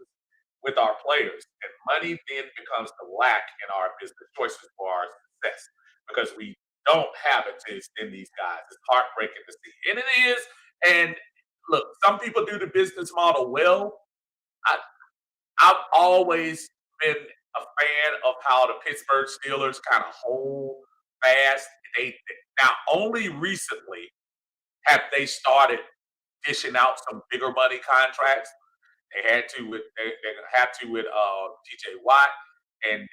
with our players. And money then becomes the lack in our business choices for our success because we don't have it to extend these guys. It's heartbreaking to see. And it is. And look, some people do the business model well. I, I've always been a fan of how the Pittsburgh Steelers kind of hold fast. They now only recently have they started dishing out some bigger money contracts. They had to with TJ Watt and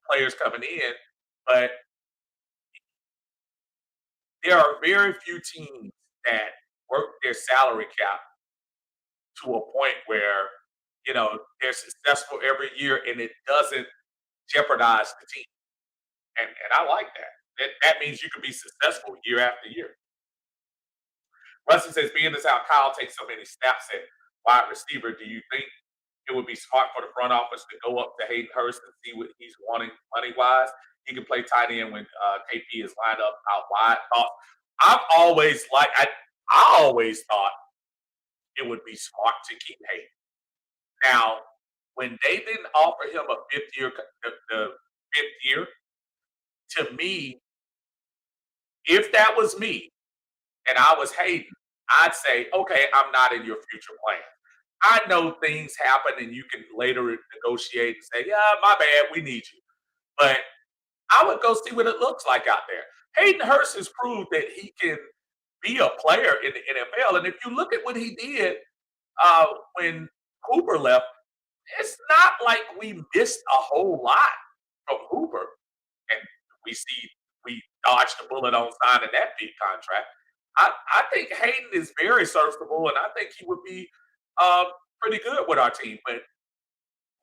players coming in, but there are very few teams that work their salary cap to a point where they're successful every year and it doesn't jeopardize the team. And I like that. That means you can be successful year after year. Rustin says, being as how Kyle takes so many snaps at wide receiver, do you think it would be smart for the front office to go up to Hayden Hurst and see what he's wanting money wise? He can play tight end when KP is lined up out wide. I've always I always thought it would be smart to keep Hayden. Now, when they didn't offer him a the fifth year, to me, if that was me and I was Hayden, I'd say, okay, I'm not in your future plan. I know things happen and you can later negotiate and say, yeah, my bad, we need you. But I would go see what it looks like out there. Hayden Hurst has proved that he can be a player in the NFL. And if you look at what he did when Hooper left, it's not like we missed a whole lot from Hooper. And we dodged a bullet on signing that big contract. I think Hayden is very serviceable, and I think he would be uh, pretty good with our team. But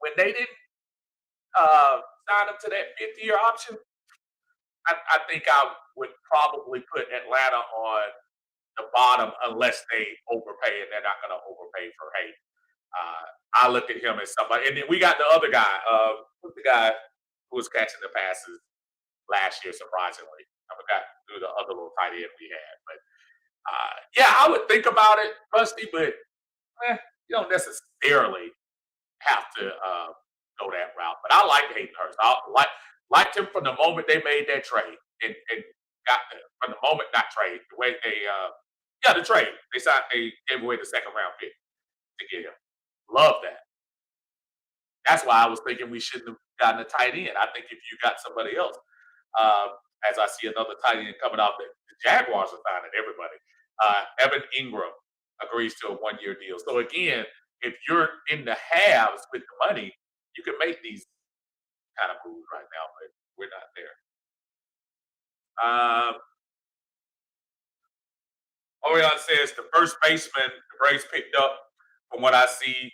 when they didn't sign him to that fifth year option, I think I would probably put Atlanta on the bottom unless they overpay, and they're not going to overpay for Hayden. I look at him as somebody, and then we got the other guy. Who's the guy who was catching the passes last year? Surprisingly, I forgot who the other little tight end we had, but yeah, I would think about it, Rusty, but you don't necessarily have to go that route. But I like Hayden Hurst. I liked him from the moment they made that trade and got from the moment not trade the way they the trade they gave away the second round pick to get him. Love that. That's why I was thinking we shouldn't have gotten a tight end. I think if you got somebody else, uh, as I see another tight end coming out, the Jaguars are finding everybody. Evan Ingram agrees to a 1 year deal. So again, if you're in the halves with the money, you can make these kind of moves right now, but we're not there. Orion says the first baseman the Braves picked up, from what I see,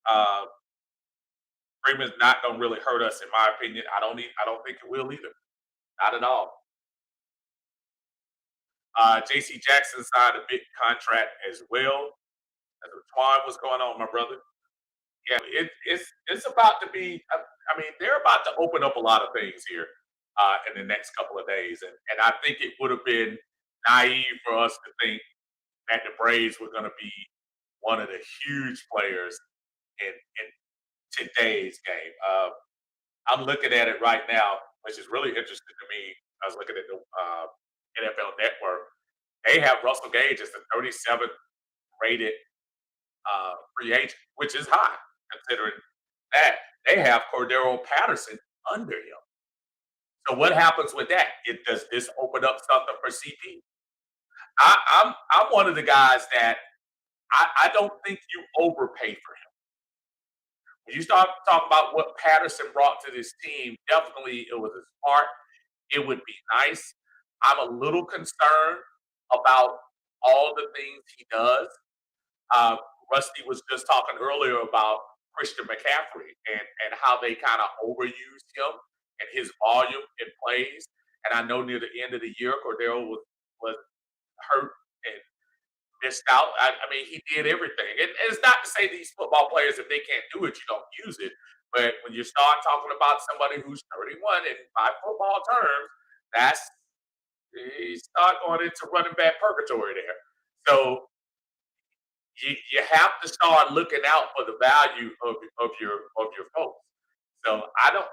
uh, Freeman's not going to really hurt us, in my opinion. I don't think it will either. Not at all. J.C. Jackson signed a big contract as well. As Twan, what's going on, my brother? Yeah, it's about to be. I mean, they're about to open up a lot of things here in the next couple of days, and I think it would have been naive for us to think that the Braves were going to be one of the huge players in today's game. I'm looking at it right now, which is really interesting to me. I was looking at the NFL Network. They have Russell Gage as the 37th rated free agent, which is high considering that. They have Cordero Patterson under him. So what happens with that? It does this open up something for CP? I'm one of the guys that I don't think you overpay for him. When you start talking about what Patterson brought to this team, definitely it was a smart. It would be nice. I'm a little concerned about all the things he does. Uh, Rusty was just talking earlier about Christian McCaffrey and how they kind of overused him and his volume in plays. And I know near the end of the year, Cordero was hurt and missed out. I mean, he did everything. And it's not to say these football players, if they can't do it, you don't use it. But when you start talking about somebody who's 31 and by football terms, that's you start going into running back purgatory there. So you have to start looking out for the value of your folks. So I'm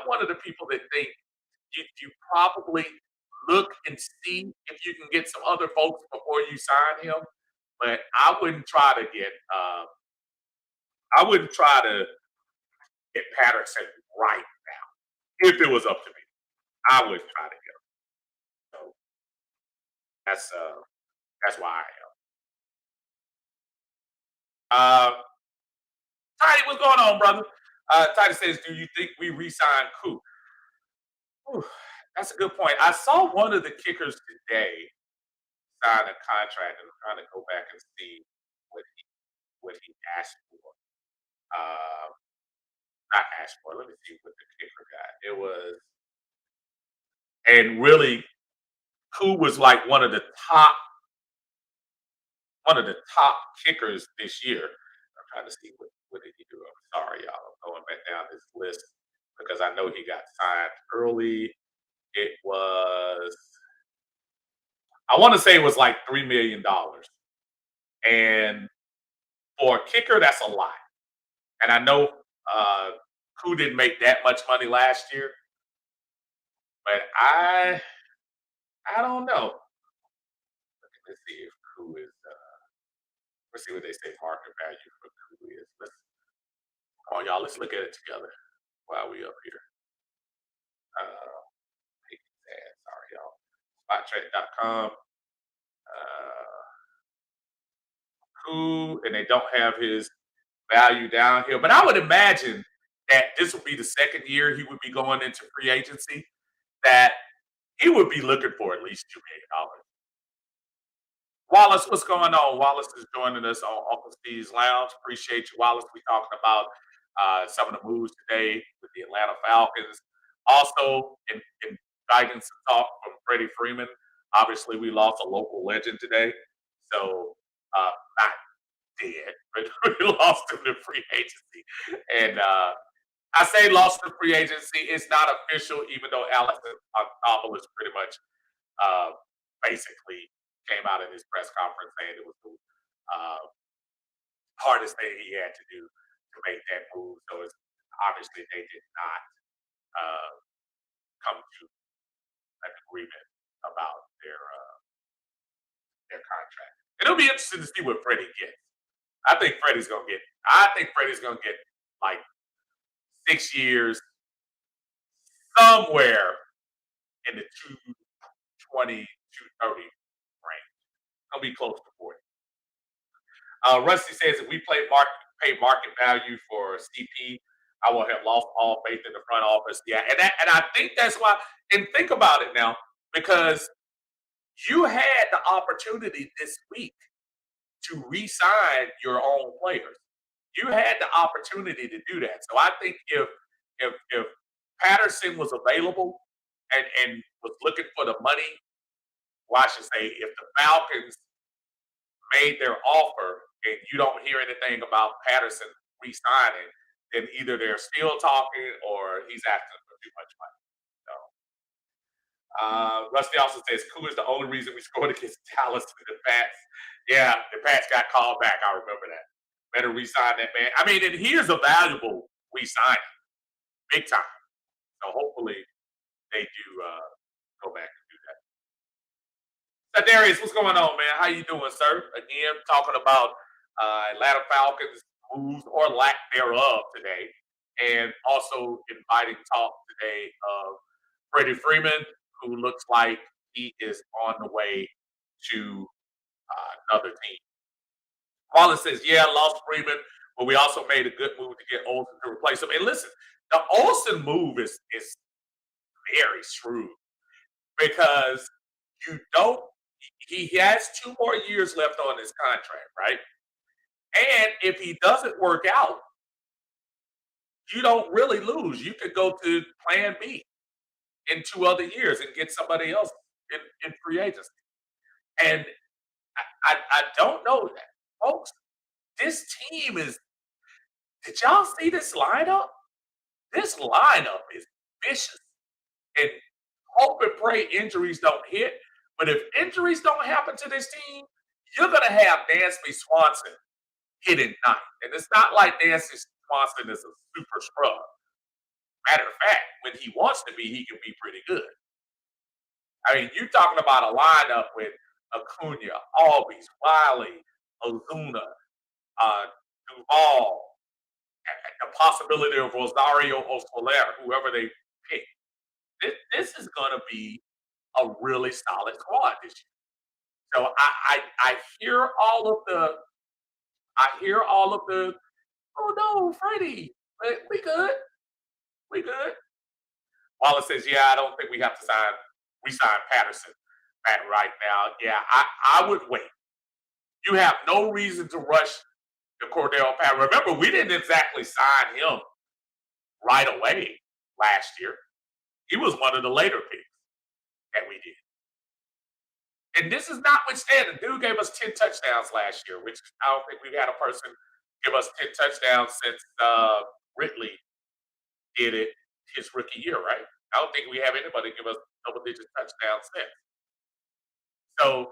one of the people that think you probably look and see if you can get some other folks before you sign him. But I wouldn't try to get Patterson right now. If it was up to me, I wouldn't try to get him. So that's why I am. Tidy, what's going on, brother? Tidy says, "Do you think we re-sign Coop?" Whew, that's a good point. I saw one of the kickers today sign a contract, and I'm trying to go back and see what he asked for. Uh, Not asked for. Let me see what the kicker got. It was, and really, Coop was like one of the top kickers this year. I'm trying to see what did he do. I'm sorry, y'all. I'm going back down this list because I know he got signed early. It was, I want to say it was like $3 million, and for a kicker, that's a lot. And I know Koo didn't make that much money last year, but I don't know. Let's see if Koo is. Let's see what they say market value for Koo is. Come on, y'all. Let's look at it together while we up here. Take these ads. Sorry, y'all. Spottrade.com. Koo, and they don't have his value down here. But I would imagine that this would be the second year he would be going into free agency, that he would be looking for at least $2 million. Wallace, what's going on? Wallace is joining us on Uncle Steve's Lounge. Appreciate you, Wallace. We're talking about some of the moves today with the Atlanta Falcons. Also, in guidance and talk from Freddie Freeman. Obviously, we lost a local legend today. So, not dead, but we lost him to free agency. And I say lost to free agency. It's not official, even though Alex Anthopoulos pretty much uh, basically came out in his press conference saying it was the uh, hardest thing he had to do to make that move. So it's obviously they did not uh, come to an agreement about their contract. It'll be interesting to see what Freddie gets. I think Freddie's gonna get like 6 years somewhere in the 220, 230 range. I'll be close to 40. Rusty says if we pay market value for CP, I will have lost all faith in the front office. Yeah, and I think that's why. And think about it now, because you had the opportunity this week to re-sign your own players. You had the opportunity to do that. So I think if Patterson was available and was looking for the money, well, I should say, if the Falcons made their offer and you don't hear anything about Patterson re-signing, then either they're still talking or he's asking for too much money. So Rusty also says Koo is the only reason we scored against Dallas and the Pats. Yeah, the Pats got called back. I remember that. Better re-sign that man. I mean, and here's a valuable re-signing, big time. So hopefully they do go back and do that. So Darius, what's going on, man? How you doing, sir? Again, talking about Atlanta Falcons moves or lack thereof today. and also inviting talk today of Freddie Freeman, who looks like he is on the way to another team. Wallace says, yeah, lost Freeman, but we also made a good move to get Olsen to replace him. And listen, the Olsen move is very shrewd because you don't, he has 2 more years left on his contract, right? And if he doesn't work out, you don't really lose. You could go to plan B in 2 other years and get somebody else in free agency. And I don't know that. Folks, this team is, did y'all see this lineup? This lineup is vicious. And hope and pray injuries don't hit. But if injuries don't happen to this team, you're going to have Dansby Swanson hitting ninth. And it's not like Dansby Swanson is a super scrub. Matter of fact, when he wants to be, he can be pretty good. I mean, you're talking about a lineup with Acuna, Albies, Wiley, Ozuna, Duvall, and the possibility of Rosario Soler, whoever they pick. This is going to be a really solid squad this year. So I hear all of the oh no, Freddie, we good, we good. Wallace says, yeah, I don't think we have to sign Patterson right now. Yeah, I would wait. You have no reason to rush the Cordell Patterson. Remember, we didn't exactly sign him right away last year. He was one of the later picks that we did. And this is notwithstanding, dude gave us 10 touchdowns last year, which I don't think we've had a person give us 10 touchdowns since Ridley did it his rookie year, right? I don't think we have anybody give us double-digit touchdowns since. So,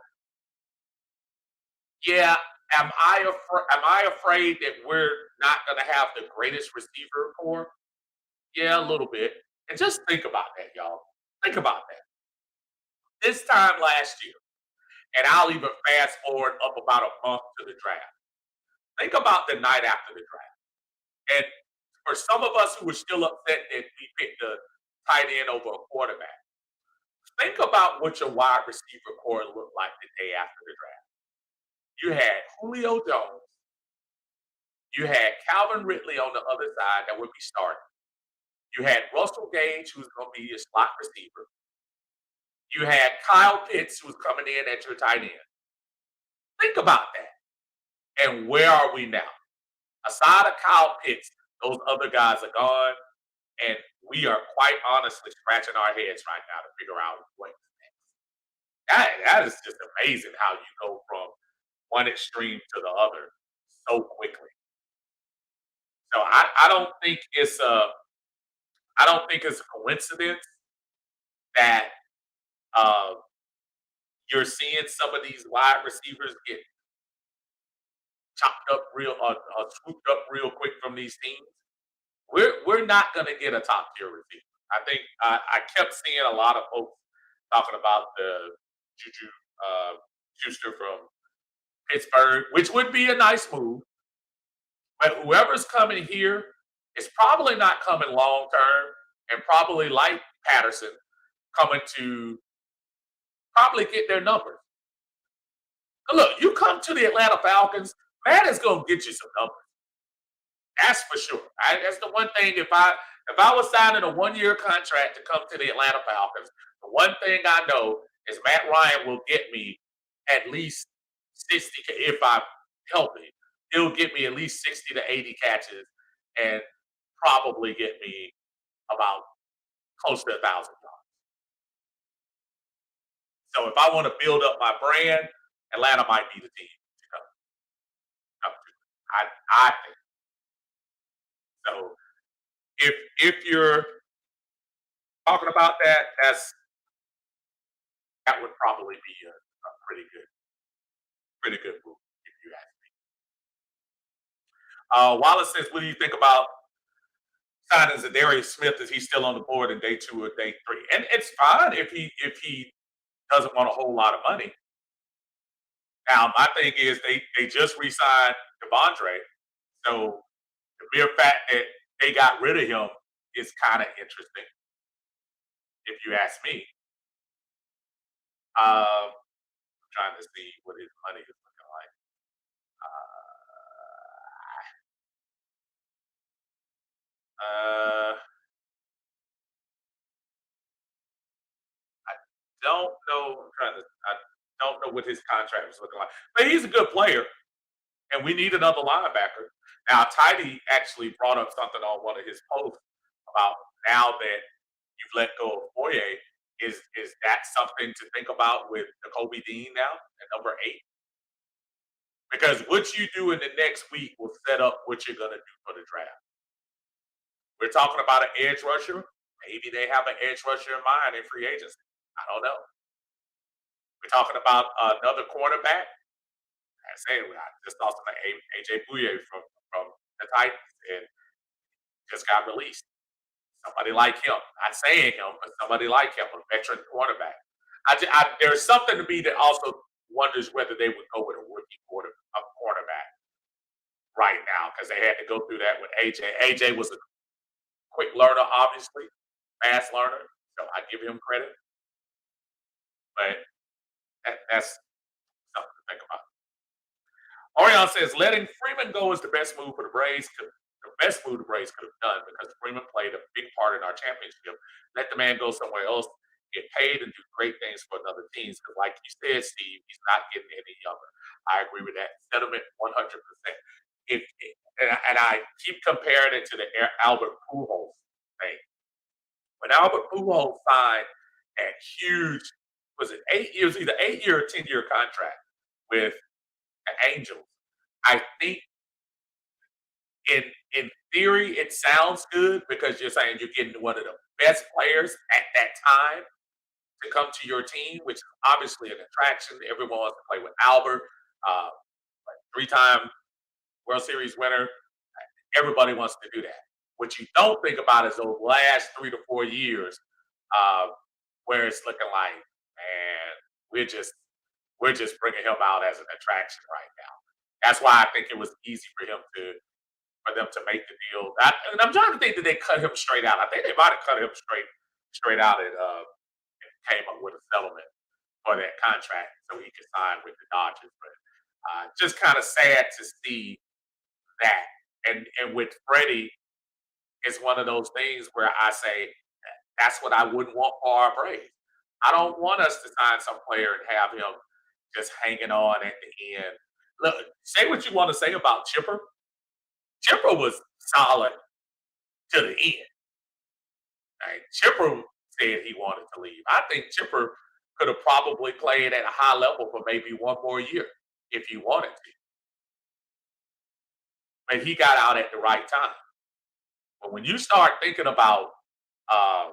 yeah, am I afraid that we're not going to have the greatest receiver core? Yeah, a little bit. And just think about that, y'all. Think about that. This time last year, and I'll even fast forward up about a month to the draft. Think about the night after the draft. And for some of us who were still upset that we picked a tight end over a quarterback, think about what your wide receiver core looked like the day after the draft. You had Julio Jones. You had Calvin Ridley on the other side that would be starting. You had Russell Gage, who's going to be your slot receiver. You had Kyle Pitts, who's coming in at your tight end. Think about that. And where are we now? Aside of Kyle Pitts, those other guys are gone. And we are quite honestly scratching our heads right now to figure out what's next. That is just amazing how you go from one extreme to the other so quickly. So I don't think it's a coincidence that you're seeing some of these wide receivers get chopped up swooped up real quick from these teams. We're not going to get a top tier receiver. I think I kept seeing a lot of folks talking about the Juju Schuster from Pittsburgh, which would be a nice move. But whoever's coming here is probably not coming long term, and probably like Patterson, coming to probably get their numbers. Look, you come to the Atlanta Falcons, Matt is going to get you some numbers. That's for sure. That's the one thing. If I was signing a 1-year contract to come to the Atlanta Falcons, the one thing I know is Matt Ryan will get me at least 60 if I'm healthy. He'll get me at least 60 to 80 catches and probably get me about close to 1,000 yards. So if I want to build up my brand, Atlanta might be the team to come to. I think so. If you're talking about that, that would probably be a pretty good move if you ask me. Wallace says, "What do you think about signing Zadarius Smith? Is he still on the board in day 2 or day 3?" And it's fine if he doesn't want a whole lot of money. Now, my thing is they just re-signed Devondre, so the mere fact that they got rid of him is kind of interesting, if you ask me. I'm trying to see what his money is looking like. Uh, I don't know. I don't know what his contract is looking like, but he's a good player, and we need another linebacker. Now, Tidy actually brought up something on one of his posts about now that you've let go of Foye. Is that something to think about with Jacoby Dean now at number 8? Because what you do in the next week will set up what you're going to do for the draft. We're talking about an edge rusher. Maybe they have an edge rusher in mind in free agency. I don't know. We're talking about another cornerback. I say I just saw some AJ Bouye from the Titans and just got released. Somebody like him, not saying him, but somebody like him, a veteran cornerback. There's something to me that also wonders whether they would go with a rookie cornerback right now because they had to go through that with AJ. AJ was a quick learner, obviously, fast learner, so I give him credit. But that's something to think about. Orion says letting Freeman go is the best move for the Braves. The best move the Braves could have done because Freeman played a big part in our championship. Let the man go somewhere else, get paid, and do great things for another team. Because, like you said, Steve, he's not getting any younger. I agree with that sentiment 100%. And I keep comparing it to the Albert Pujols thing. When Albert Pujols signed that huge, was it 8 years, either 8 year or 10-year contract with the Angels. I think in in theory it sounds good because you're saying you're getting one of the best players at that time to come to your team, which is obviously an attraction. Everyone wants to play with Albert, uh, 3-time World Series winner. Everybody wants to do that. What you don't think about is those last 3 to 4 years, uh, where it's looking like, man, we're just bringing him out as an attraction right now. That's why I think it was easy for them to make the deal. And I'm trying to think that they cut him straight out. I think they might have cut him straight out and came up with a settlement for that contract so he could sign with the Dodgers. But just kind of sad to see that. And with Freddie, it's one of those things where I say that's what I wouldn't want for our Braves. I don't want us to sign some player and have him just hanging on at the end. Look, say what you want to say about Chipper. Chipper was solid to the end. Right? Chipper said he wanted to leave. I think Chipper could have probably played at a high level for maybe one more year if he wanted to. But he got out at the right time. But when you start thinking about, uh,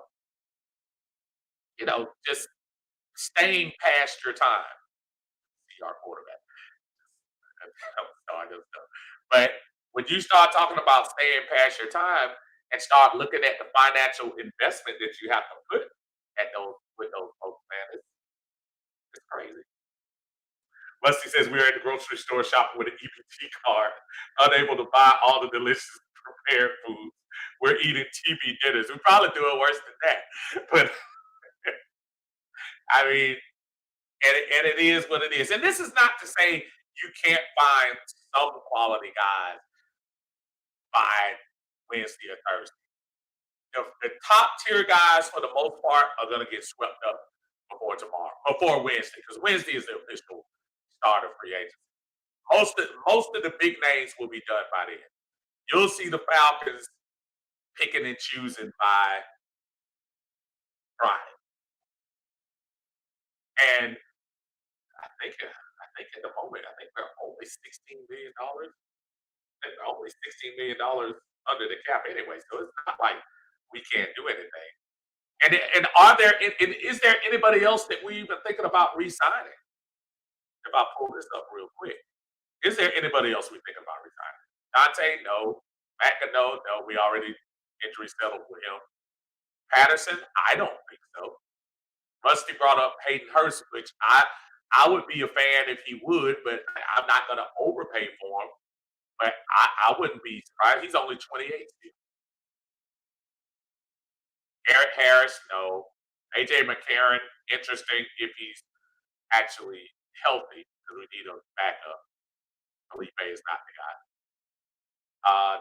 just staying past your time, see our quarterback. But when you start talking about staying past your time and start looking at the financial investment that you have to put at those with those folks, man, it's crazy. Rusty says we were at the grocery store shopping with an EBT card, unable to buy all the delicious prepared foods. We're eating TV dinners. We're probably doing worse than that. But I mean, and it is what it is. And this is not to say you can't find some quality guys by Wednesday or Thursday. The top tier guys, for the most part, are going to get swept up before Wednesday, because Wednesday is the official start of free agency. Most of the big names will be done by then. You'll see the Falcons picking and choosing by Friday, and I think at the moment, I think they're only $16 million. They're only $16 million under the cap anyway, so it's not like we can't do anything. And is there anybody else that we even thinking about re-signing? If I pull this up real quick, is there anybody else we think about resigning? Dante, no. Macca, no. We already injury settled with him. Patterson, I don't think so. Rusty brought up Hayden Hurst, which I would be a fan if he would, but I'm not going to overpay for him. But I wouldn't be surprised. He's only 28 still. Eric Harris, no. AJ McCarron, interesting if he's actually healthy because we need a backup. Felipe is not the guy.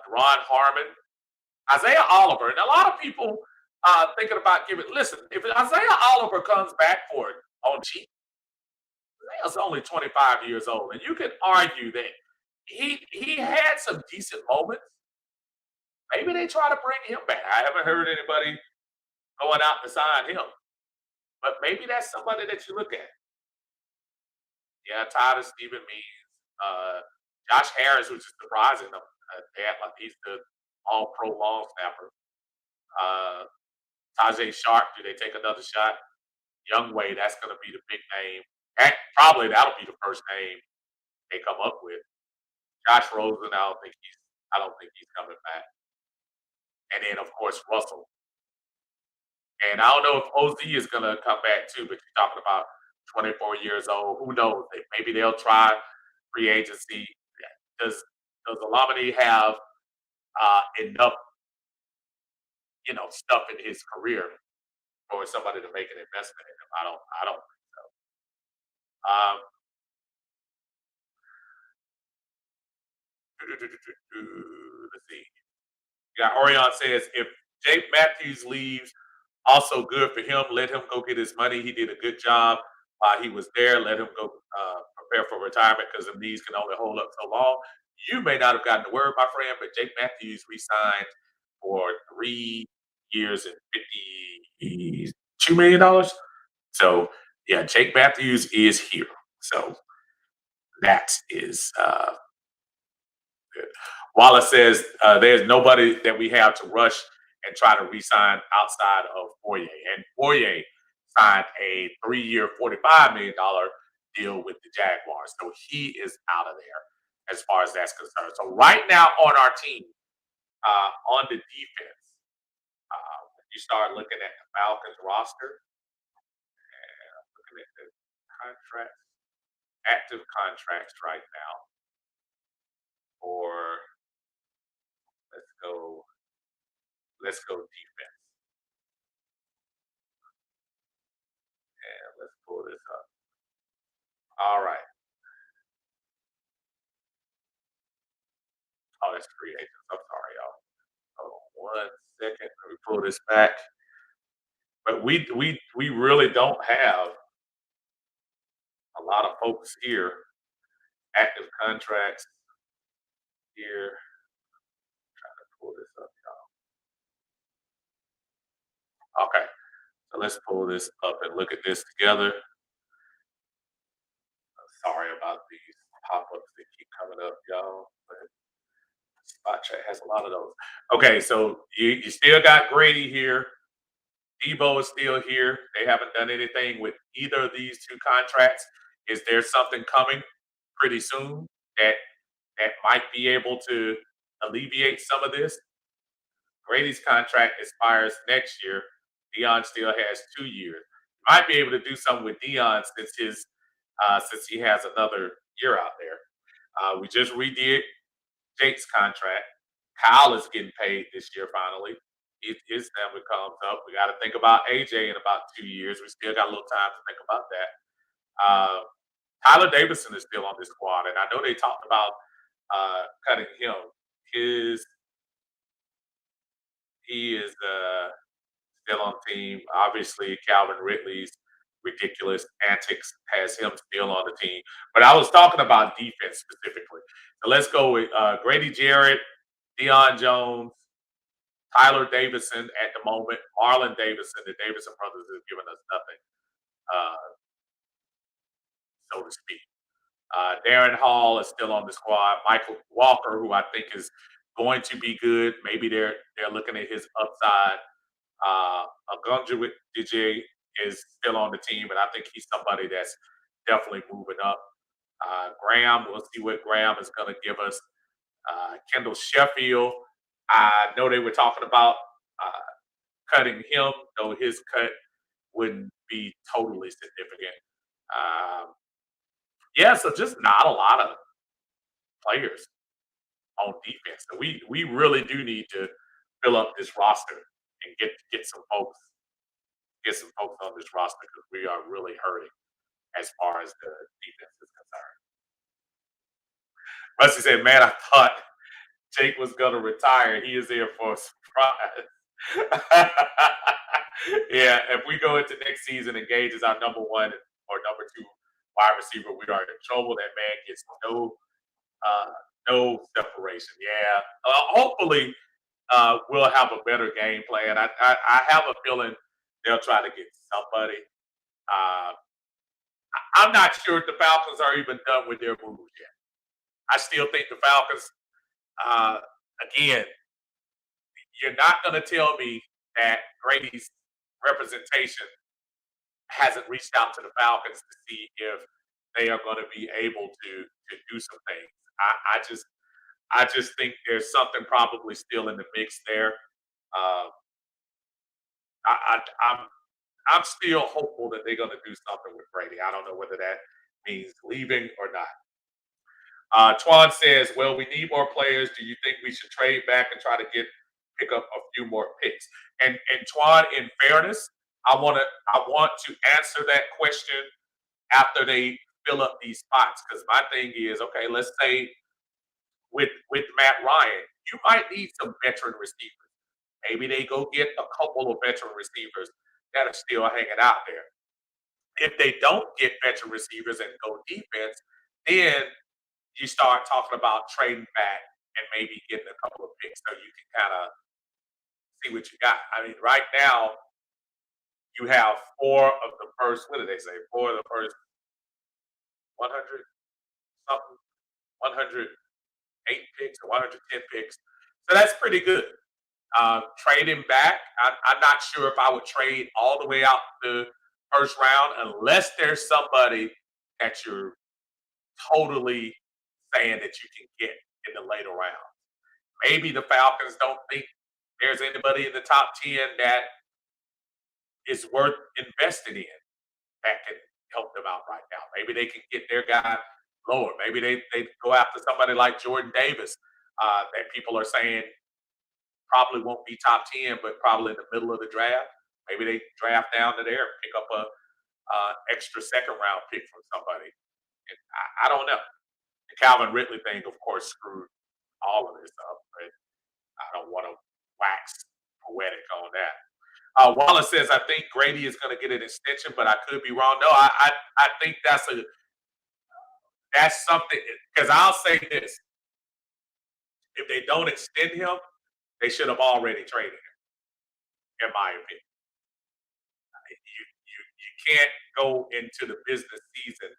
Deron Harmon, Isaiah Oliver, and a lot of people thinking about giving. Listen, if Isaiah Oliver comes back for it on cheap, Isaiah's only 25 years old, and you can argue that he had some decent moments. Maybe they try to bring him back. I haven't heard anybody going out to sign him, but maybe that's somebody that you look at. Yeah, Tyler Stephen Means, Josh Harris, which is surprising. They act like he's the all-pro long snapper. Uh, Tajay Sharp, do they take another shot? Young Way, that's going to be the big name. And probably that'll be the first name they come up with. Josh Rosen, I don't think he's coming back. And then of course Russell. And I don't know if OZ is going to come back too, but you're talking about 24 years old. Who knows? Maybe they'll try free agency. Does Alameda have enough, stuff in his career for somebody to make an investment in him? I don't think so. Let's see. Yeah, Orion says if Jake Matthews leaves, also good for him. Let him go get his money. He did a good job while he was there. Let him go prepare for retirement because the knees can only hold up so long. You may not have gotten the word, my friend, but Jake Matthews resigned for 3 years and $52 million. So yeah, Jake Matthews is here. So that is good. Wallace says there's nobody that we have to rush and try to re-sign outside of Fourier. And Fourier signed a 3-year, $45 million deal with the Jaguars. So he is out of there as far as that's concerned. So right now on our team, on the defense, when you start looking at the Falcons roster, and I'm looking at the contracts, active contracts right now for let's go defense. And let's pull this up. All right. Oh, that's free agents. I'm sorry, y'all. Hold on 1 second. Let me pull this back. But we really don't have a lot of folks here. Active contracts here. Trying to pull this up, y'all. Okay. So let's pull this up and look at this together. Sorry about these pop-ups that keep coming up, y'all. But Spot Chat has a lot of those. Okay, so you still got Grady here. Debo is still here. They haven't done anything with either of these two contracts. Is there something coming pretty soon that might be able to alleviate some of this? Grady's contract expires next year. Dion still has 2 years. Might be able to do something with Dion since he has another year out there. We just redid Jake's contract. Kyle is getting paid this year finally. His number comes up. We got to think about AJ in about 2 years. We still got a little time to think about that. Tyler Davison is still on this squad, and I know they talked about cutting him. He is still on the team. Obviously, Calvin Ridley's ridiculous antics has him still on the team. But I was talking about defense specifically. So let's go with Grady Jarrett, Deion Jones, Tyler Davison at the moment, Marlon Davison. The Davison brothers have given us nothing, uh, so to speak. Darren Hall is still on the squad. Michael Walker, who I think is going to be good. Maybe they're looking at his upside. Agunja DJ is still on the team, and I think he's somebody that's definitely moving up. Graham, we'll see what Graham is going to give us. Kendall Sheffield, I know they were talking about cutting him, though his cut wouldn't be totally significant. Yeah, so just not a lot of players on defense. So we really do need to fill up this roster and get some folks on this roster because we are really hurting as far as the defense is concerned. Rusty said, "Man, I thought Jake was gonna retire. He is here for a surprise." Yeah, if we go into next season and Gage is our number one or number two wide receiver, we are in trouble. That man gets uh, no separation. Yeah, hopefully we'll have a better game plan. I have a feeling they'll try to get somebody. Uh, I'm not sure if the Falcons are even done with their moves yet. I still think the Falcons, uh, again, you're not going to tell me that Brady's representation hasn't reached out to the Falcons to see if they are going to be able to do some things. I just think there's something probably still in the mix there. Uh, I'm I'm still hopeful that they're going to do something with Brady. I don't know whether that means leaving or not. Twan says, "Well, we need more players. Do you think we should trade back and try to pick up a few more picks?" And Twan, in fairness, I want to answer that question after they fill up these spots because my thing is, okay, let's say with Matt Ryan, you might need some veteran receivers. Maybe they go get a couple of veteran receivers that are still hanging out there. If they don't get veteran receivers and go defense, then you start talking about trading back and maybe getting a couple of picks so you can kind of see what you got. I mean, right now you have four of the first. What did they say? Four of the first 100 something, 108 picks or 110 picks. So that's pretty good. Trading back, I'm not sure if I would trade all the way out the first round unless there's somebody that you're totally saying that you can get in the later round. Maybe the Falcons don't think there's anybody in the top 10 that is worth investing in that can help them out right now. Maybe they can get their guy lower. Maybe they go after somebody like Jordan Davis that people are saying probably won't be top 10, but probably in the middle of the draft. Maybe they draft down to there and pick up a extra second round pick from somebody. And I don't know. The Calvin Ridley thing, of course, screwed all of this up, but I don't want to wax poetic on that. Wallace says, "I think Grady is going to get an extension, but I could be wrong." No, I think that's something because I'll say this: if they don't extend him, they should have already traded him, in my opinion. You can't go into the business season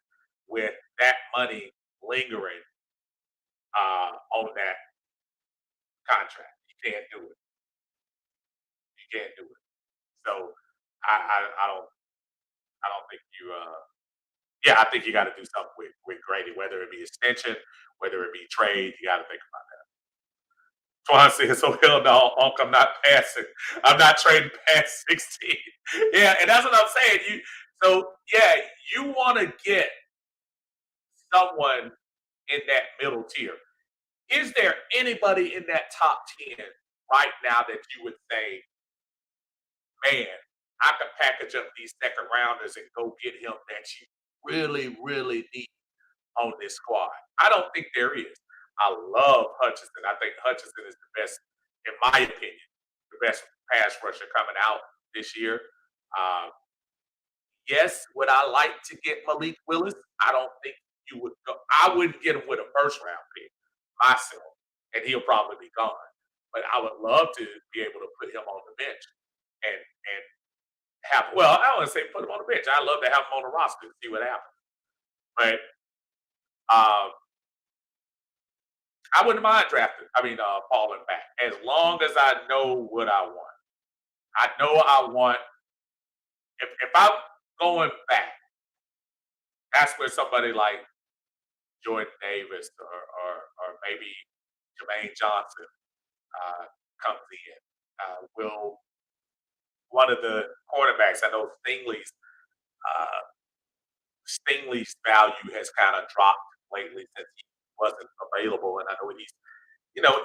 with that money lingering on that contract. You can't do it. You can't do it. So I don't think you. Yeah, I think you got to do something with Grady, whether it be extension, whether it be trade. You got to think about that. Twan says, "So hell no, Unc, I'm not passing. I'm not trading past 16." Yeah, and that's what I'm saying. So yeah, you want to get someone in that middle tier. Is there anybody in that top 10 right now that you would say, man, I could package up these second rounders and go get him that you really, really need on this squad? I don't think there is. I love Hutchinson. I think Hutchinson is the best, in my opinion, the best pass rusher coming out this year. Uh, yes, would I like to get Malik Willis? I don't think you would go. I wouldn't get him with a first round pick myself, and he'll probably be gone. But I would love to be able to put him on the bench and have. Well, I don't want to say put him on the bench. I love to have him on the roster and see what happens. But I wouldn't mind drafting. Falling back as long as I know what I want. I know I want. If I'm going back, that's where somebody like Jordan Davis or maybe Jermaine Johnson uh, comes in. Will one of the cornerbacks? I know Stingley's value has kind of dropped lately since he wasn't available, and I know he's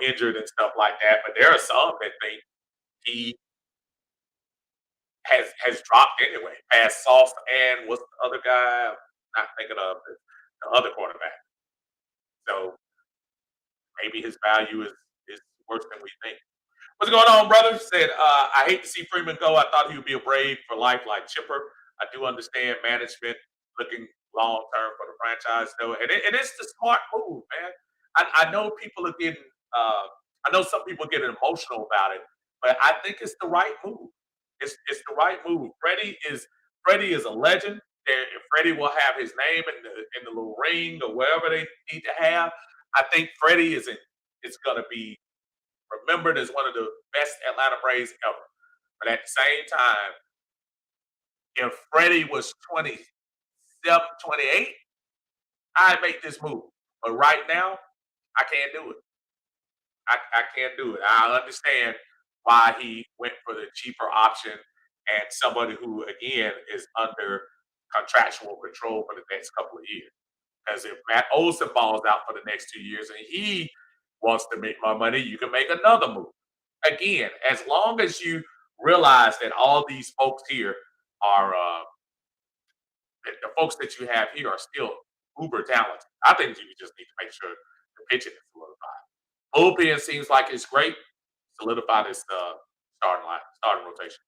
injured and stuff like that. But there are some that think he has dropped anyway. Past Sauce and what's the other guy? I'm not thinking of the other quarterback. So maybe his value is worse than we think. What's going on, brother? Said, I hate to see Freeman go. I thought he would be a Brave for life like Chipper. I do understand management looking long term for the franchise, though. And it is the smart move, man. I know people are getting, I know some people are getting emotional about it, but I think it's the right move. It's the right move. Freddie is a legend. Freddie will have his name in the little ring or wherever they need to have. I think Freddie is going to be remembered as one of the best Atlanta Braves ever. But at the same time, if Freddie was 27, 28, I'd make this move. But right now, I can't do it. I can't do it. I understand why he went for the cheaper option and somebody who, again, is under contractual control for the next couple of years. Because if Matt Olson balls out for the next 2 years and he wants to make more money, you can make another move. Again, as long as you realize that all these folks here are, that the folks that you have here are still uber talented, I think you just need to make sure the pitching is solidified. Bullpen seems like it's great. Solidify this starting rotation.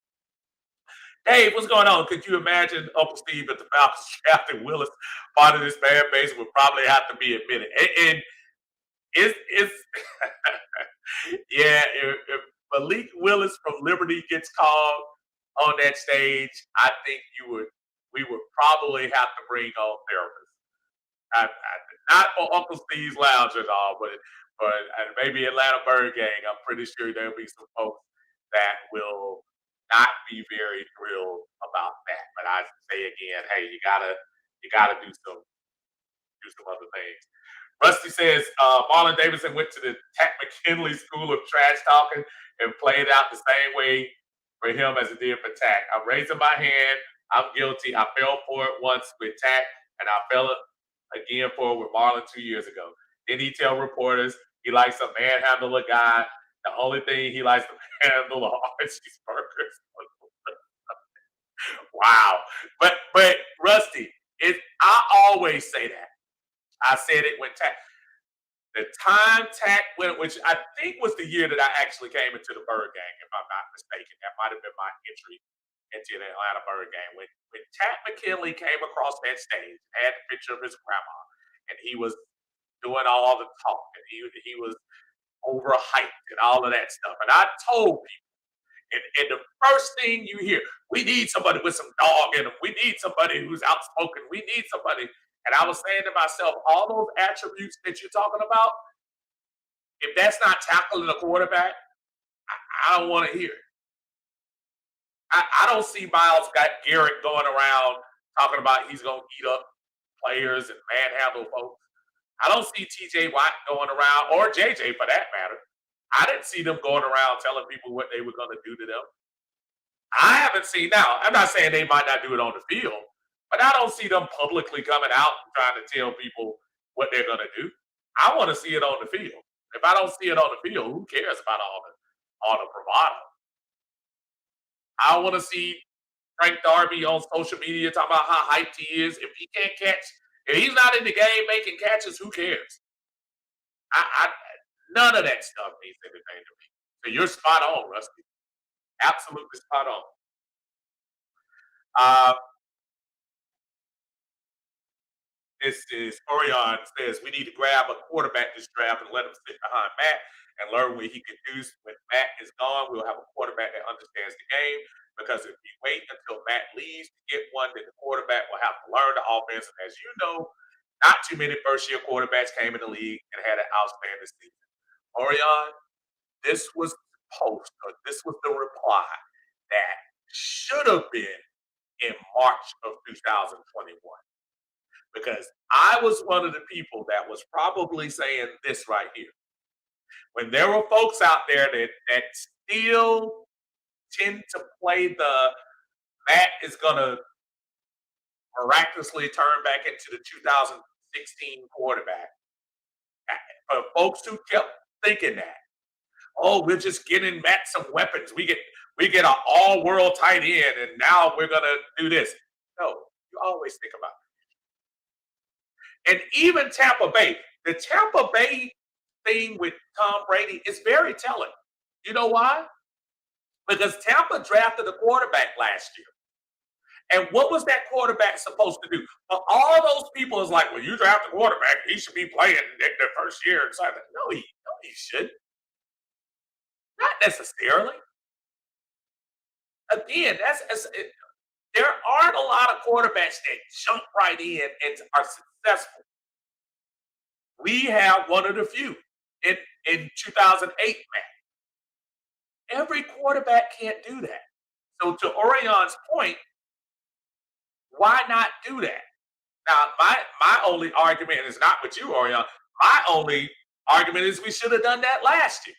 Dave, what's going on? Could you imagine Uncle Steve at the Falcons drafting Willis? Part of this fan base would probably have to be admitted. And it's yeah, if Malik Willis from Liberty gets called on that stage, I think we would probably have to bring on therapists. Not for Uncle Steve's Lounge at all, but maybe Atlanta Bird Gang. I'm pretty sure there'll be some folks that will not be very thrilled about that. But I say again, hey, you gotta do some other things. Rusty says Marlon Davidson went to the Pat McKinley School of Trash Talking and played out the same way for him as it did for Tack. I'm raising my hand. I'm guilty. I fell for it once with Tack, and I fell again for it with Marlon 2 years ago. Then he tell reporters he likes to manhandle a guy. The only thing he likes to handle are Archie's burgers. Wow. But Rusty, I always say that. I said it when Tack. The time Tack went, which I think was the year that I actually came into the Bird Gang, if I'm not mistaken. That might have been my entry into the Atlanta Bird Gang. When Tack McKinley came across that stage, had a picture of his grandma, and he was doing all the talk, and he was overhyped and all of that stuff. And I told people, and the first thing you hear, we need somebody with some dog in them. We need somebody who's outspoken. We need somebody. And I was saying to myself, all those attributes that you're talking about, if that's not tackling a quarterback, I don't want to hear it. I don't see Miles Garrett going around talking about he's going to eat up players and manhandle folks. I don't see TJ Watt going around, or JJ for that matter. I didn't see them going around telling people what they were going to do to them. I haven't seen now. I'm not saying they might not do it on the field, but I don't see them publicly coming out and trying to tell people what they're going to do. I want to see it on the field. If I don't see it on the field, who cares about all the bravado? I want to see Frank Darby on social media talking about how hyped he is. If he can't catch, if he's not in the game making catches, who cares? None of that stuff means anything to me. So you're spot on, Rusty. Absolutely spot on. Uh, this is Orion says we need to grab a quarterback this draft and let him sit behind Matt and learn what he can do. When Matt is gone, we'll have a quarterback that understands the game. Because if we wait until Matt leaves to get one, then the quarterback will have to learn the offense. And as you know, not too many first-year quarterbacks came in the league and had an outstanding season. Orion, this was the post, or this was the reply that should have been in March of 2021. Because I was one of the people that was probably saying this right here. When there were folks out there that still tend to play the Matt is going to miraculously turn back into the 2016 quarterback. For folks who kept thinking that, oh, we're just getting Matt some weapons. We we get an all-world tight end, and now we're gonna do this. No, you always think about it. And even Tampa Bay, the Tampa Bay thing with Tom Brady is very telling. You know why? Because Tampa drafted a quarterback last year. And what was that quarterback supposed to do? But all those people is like, well, you draft a quarterback, he should be playing in their first year. And so I no, he shouldn't. Not necessarily. Again, there aren't a lot of quarterbacks that jump right in and are successful. We have one of the few in 2008, man. Every quarterback can't do that. So to Orion's point, why not do that? Now, my only argument is not with you, Orion. My only argument is we should have done that last year.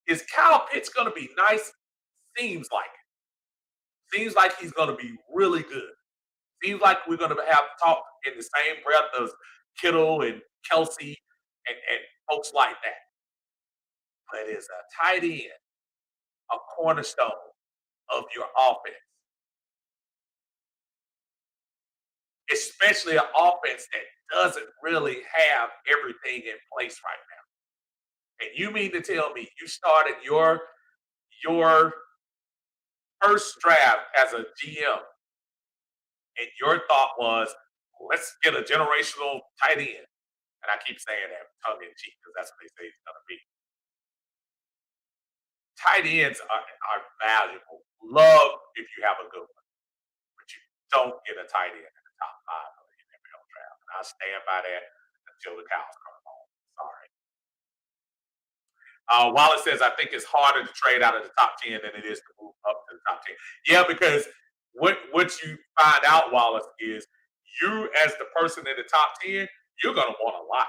Is Kyle Pitts going to be nice? Seems like it. Seems like he's going to be really good. Seems like we're going to have talk in the same breath as Kittle and Kelsey and folks like that. But is a tight end a cornerstone of your offense, especially an offense that doesn't really have everything in place right now? And you mean to tell me you started your first draft as a GM, and your thought was, let's get a generational tight end. And I keep saying that tongue in cheek because that's what they say it's going to be. Tight ends are valuable. Love if you have a good one, but you don't get a tight end in the top five of the NFL draft. And I stand by that until the cows come home. Sorry. Wallace says, I think it's harder to trade out of the top 10 than it is to move up to the top 10. Yeah, because what you find out, Wallace, is you as the person in the top 10, you're gonna want a lot.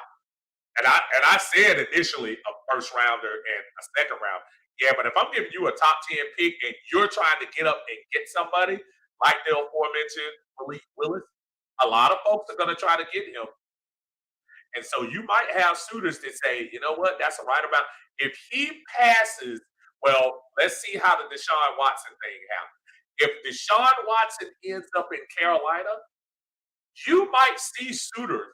And I said initially a first rounder and a second round. Yeah, but if I'm giving you a top 10 pick and you're trying to get up and get somebody like the aforementioned Malik Willis, a lot of folks are gonna try to get him. And so you might have suitors that say, you know what, that's a right amount. If he passes, well, let's see how the Deshaun Watson thing happens. If Deshaun Watson ends up in Carolina, you might see suitors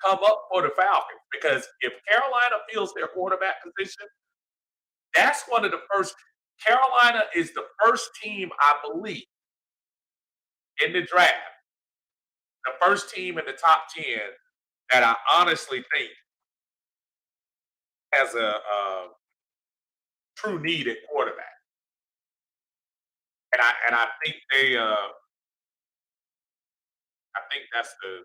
come up for the Falcons because if Carolina fills their quarterback position, that's one of the first. Carolina is the first team, I believe, in the draft, the first team in the top 10 that I honestly think has a true need at quarterback. And I think I think that's the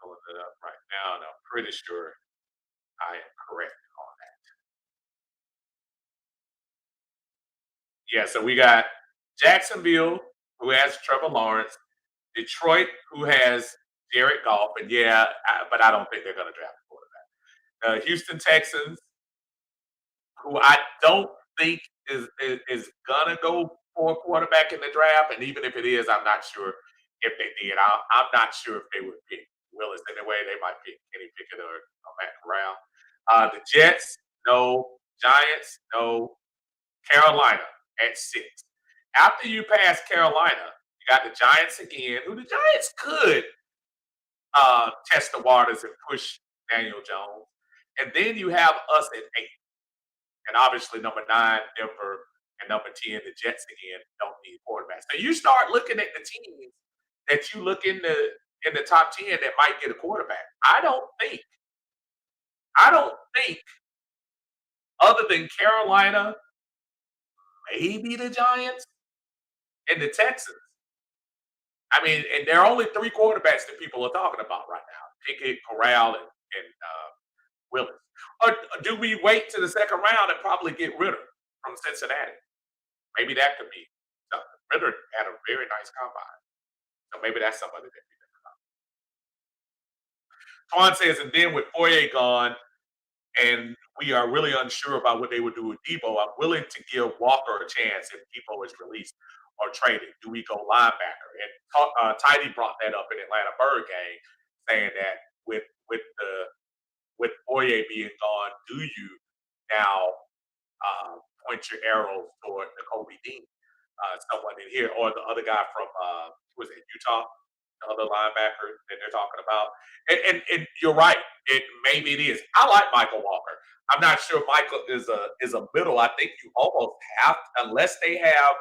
pulling it up right now, and I'm pretty sure I am correct on that. Yeah, so we got Jacksonville, who has Trevor Lawrence, Detroit, who has Jared Goff, and yeah, but I don't think they're going to draft a quarterback. Houston Texans, who I don't think is gonna go for a quarterback in the draft, and even if it is, I'm not sure if they did. I'm not sure if they would pick Willis anyway. They might pick Kenny Pickett or Matt Corral. The Jets, no. Giants, no. Carolina at 6. After you pass Carolina, you got the Giants again, who the Giants could test the waters and push Daniel Jones. And then you have us at 8. And obviously, number 9, Denver, and number 10, the Jets again don't need quarterbacks. So you start looking at the teams that you look in the top 10 that might get a quarterback. I don't think other than Carolina, maybe the Giants and the Texans. I mean, and there are only 3 quarterbacks that people are talking about right now: Pickett, Corral, and Willis. Or do we wait to the second round and probably get Ritter from Cincinnati? Maybe that could be something. Ritter had a very nice combine. So maybe that's somebody that we think about. Twan says, and then with Foye gone, and we are really unsure about what they would do with Debo, I'm willing to give Walker a chance if Debo is released or traded. Do we go linebacker? And Tidy brought that up in Atlanta Bird game, saying that with Foye being gone, do you now point your arrows toward the Kobe Dean, someone in here, or the other guy from who was it, Utah, the other linebacker that they're talking about. And you're right. Maybe it is. I like Michael Walker. I'm not sure Michael is a middle. I think you almost have, unless they have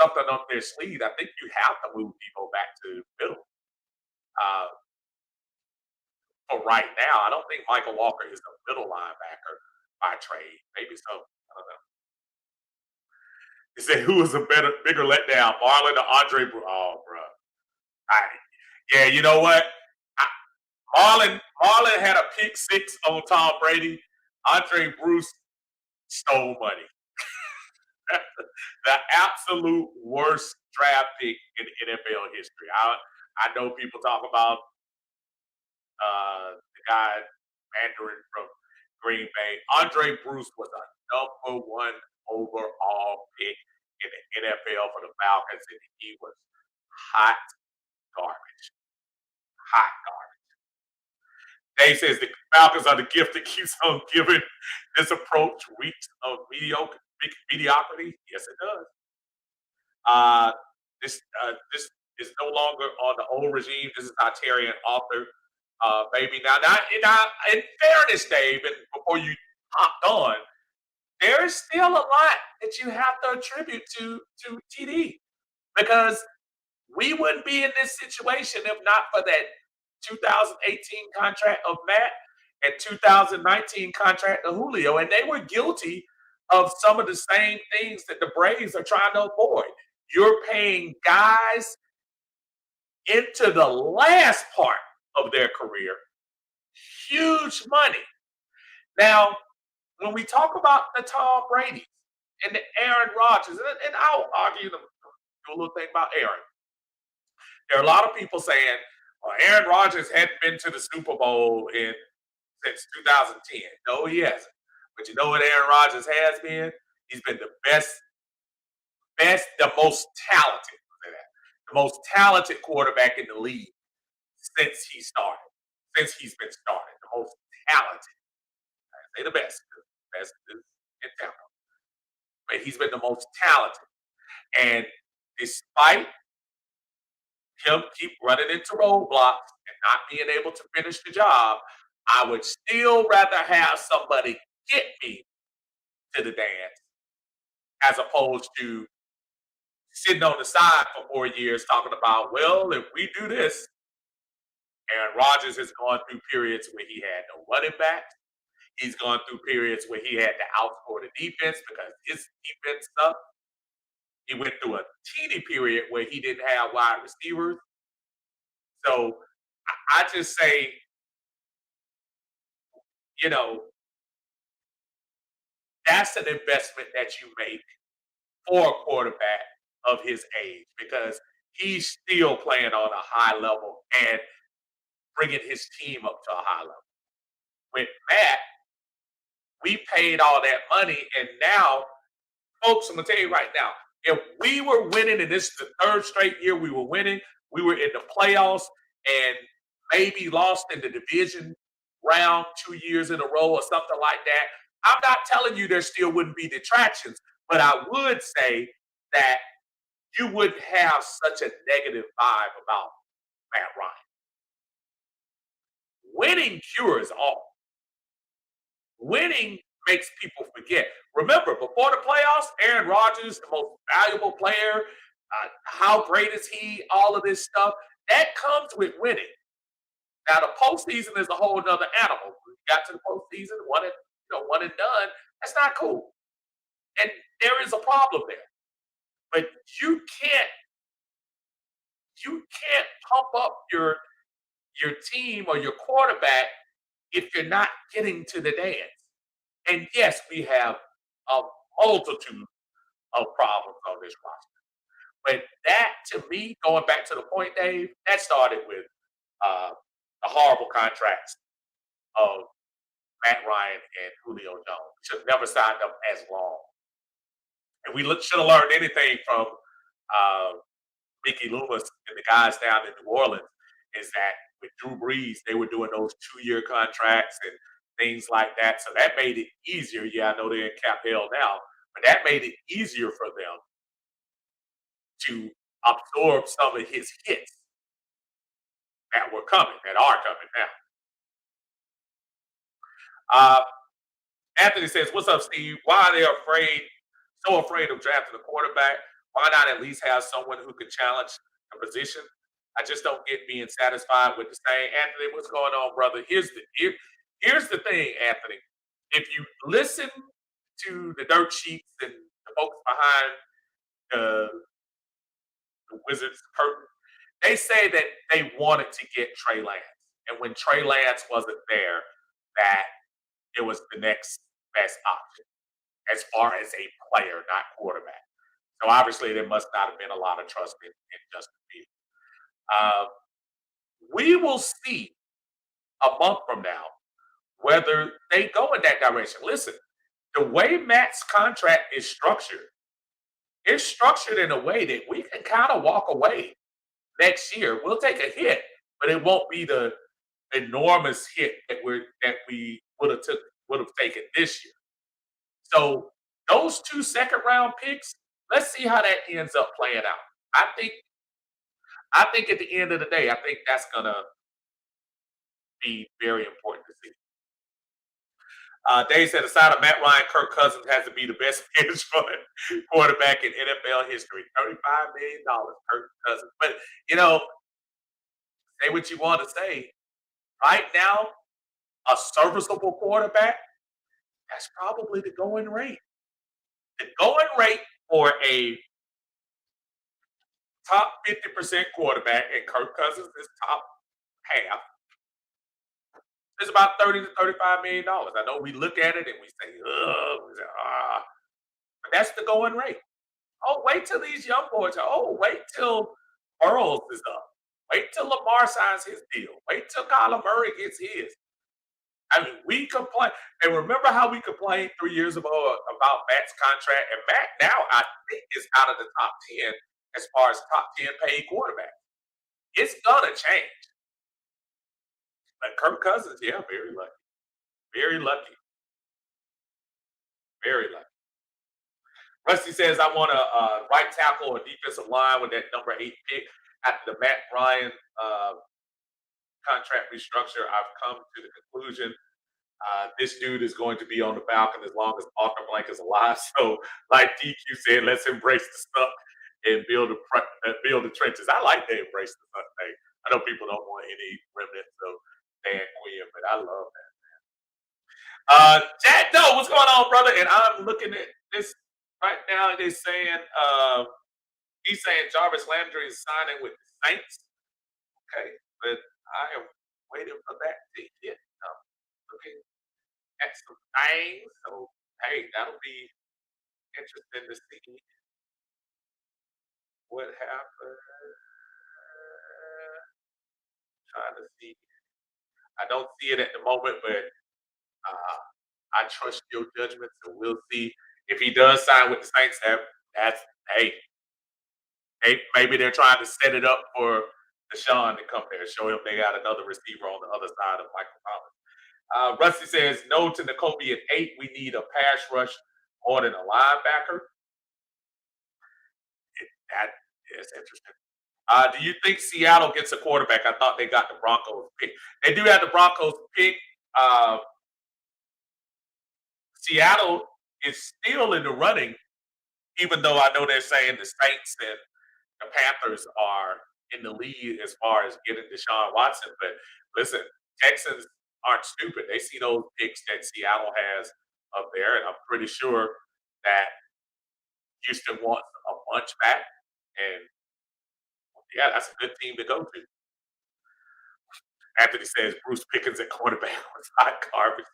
something up their sleeve. I think you have to move people back to middle. Uh, for right now, I don't think Michael Walker is a middle linebacker by trade. Maybe so. I don't know. He said, "Who was a bigger letdown, Marlon or Andre?" Oh, bro. I, yeah, you know what? I, Marlon had a pick six on Tom Brady. Andre Bruce stole money. The absolute worst draft pick in NFL history. I know people talk about the guy Mandarin from Green Bay. Andre Bruce was a number one overall pick in the NFL for the Falcons, and he was hot garbage. Hot garbage. Dave says the Falcons are the gift that keeps on giving. This approach reeks of mediocrity. Yes, it does. Uh, this is no longer on the old regime. This is not Terry and Arthur. Maybe now, in fairness, Dave, and before you hopped on, there is still a lot that you have to attribute to TD because we wouldn't be in this situation if not for that 2018 contract of Matt and 2019 contract of Julio, and they were guilty of some of the same things that the Braves are trying to avoid. You're paying guys into the last part of their career huge money. Now, when we talk about the Tom Brady's and the Aaron Rodgers, and I'll argue do a little thing about Aaron. There are a lot of people saying, well, Aaron Rodgers hadn't been to the Super Bowl since 2010. No, he hasn't. But you know what Aaron Rodgers has been? He's been the the most talented, the most talented quarterback in the league since he started, since he's been started. The most talented. I say the best. The best is in town. But he's been the most talented. And despite him keep running into roadblocks and not being able to finish the job, I would still rather have somebody get me to the dance as opposed to sitting on the side for 4 years talking about, well, if we do this, Aaron Rodgers has gone through periods where he had no running back. He's gone through periods where he had to outscore the defense because his defense sucked. He went through a teeny period where he didn't have wide receivers. So I just say, you know, that's an investment that you make for a quarterback of his age because he's still playing on a high level and bringing his team up to a high level. With Matt, we paid all that money, and now, folks, I'm gonna tell you right now, if we were winning, and this is the third straight year we were winning, we were in the playoffs and maybe lost in the division round 2 years in a row or something like that. I'm not telling you there still wouldn't be detractions, but I would say that you wouldn't have such a negative vibe about Matt Ryan. Winning cures all. Winning makes people forget. Remember, before the playoffs, Aaron Rodgers, the most valuable player, how great is he? All of this stuff that comes with winning. Now, the postseason is a whole other animal. We got to the postseason, one and done. That's not cool, and there is a problem there. But you can't pump up your team or your quarterback if you're not getting to the dance. And yes, we have a multitude of problems on this roster. But that, to me, going back to the point, Dave, that started with uh, the horrible contracts of Matt Ryan and Julio Jones. Should have never signed up as long. And we should have learned anything from uh, Mickey Loomis and the guys down in New Orleans is that with Drew Brees, they were doing those 2-year contracts and things like that. So that made it easier. Yeah, I know they're in cap hell now, but that made it easier for them to absorb some of his hits that were coming, that are coming now. Uh, Anthony says, "What's up, Steve? Why are they so afraid of drafting a quarterback? Why not at least have someone who could challenge the position? I just don't get being satisfied with the same." Anthony, what's going on, brother? Here's the thing, Anthony. If you listen to the dirt sheets and the folks behind the Wizards curtain, they say that they wanted to get Trey Lance, and when Trey Lance wasn't there, that it was the next best option as far as a player, not quarterback. So obviously, there must not have been a lot of trust in Justin Fields. Uh, we will see a month from now whether they go in that direction. Listen, the way Matt's contract is structured, it's structured in a way that we can kind of walk away next year. We'll take a hit, but it won't be the enormous hit that we would have taken this year. So those 2 second-round picks, let's see how that ends up playing out. I think I think at the end of the day, I think that's gonna be very important to see. Dave said, aside of Matt Ryan, Kirk Cousins has to be the best pitch for quarterback in NFL history. $35 million, Kirk Cousins. But you know, say what you want to say. Right now, a serviceable quarterback, that's probably the going rate. The going rate for a top 50% quarterback, and Kirk Cousins is top half, is about 30 to $35 million. I know we look at it and we say, ugh, we say, ah, but that's the going rate. Oh, wait till these young boys. Oh, wait till Burrows is up. Wait till Lamar signs his deal. Wait till Kyler Murray gets his. I mean, we complain, and remember how we complained 3 years ago about Matt's contract, and Matt now I think is out of the top 10 as far as top 10 paid quarterback. It's gonna change. But Kirk Cousins, yeah, very lucky, very lucky. Rusty says, I want a right tackle or defensive line with that number 8 pick after the Matt Ryan contract restructure. I've come to the conclusion this dude is going to be on the Falcon as long as Arthur Blank is alive. So, like DQ said, let's embrace the stuff and build the trenches. I like to embrace the stuff thing. I know people don't want any remnants of Dan Quinn, but I love that. Jack Doe, what's going on, brother? And I'm looking at this right now. They're saying he's saying Jarvis Landry is signing with the Saints. Okay, but I am waiting for that to hit. Looking at some things. So hey, that'll be interesting to see what happens. Trying to see. I don't see it at the moment, but I trust your judgment. So we'll see if he does sign with the Saints. That's hey, maybe they're trying to set it up for Deshaun to come there, show him they got another receiver on the other side of Michael Thomas. Rusty says no to N'Kobe at 8. We need a pass rush more than a linebacker. That is interesting. Do you think Seattle gets a quarterback? I thought they got the Broncos pick. They do have the Broncos pick. Seattle is still in the running, even though I know they're saying the Saints and the Panthers are in the lead as far as getting Deshaun Watson. But listen, Texans aren't stupid. They see those picks that Seattle has up there, and I'm pretty sure that Houston wants a bunch back. And yeah, that's a good team to go to. Anthony says Bruce Pickens at quarterback was hot garbage.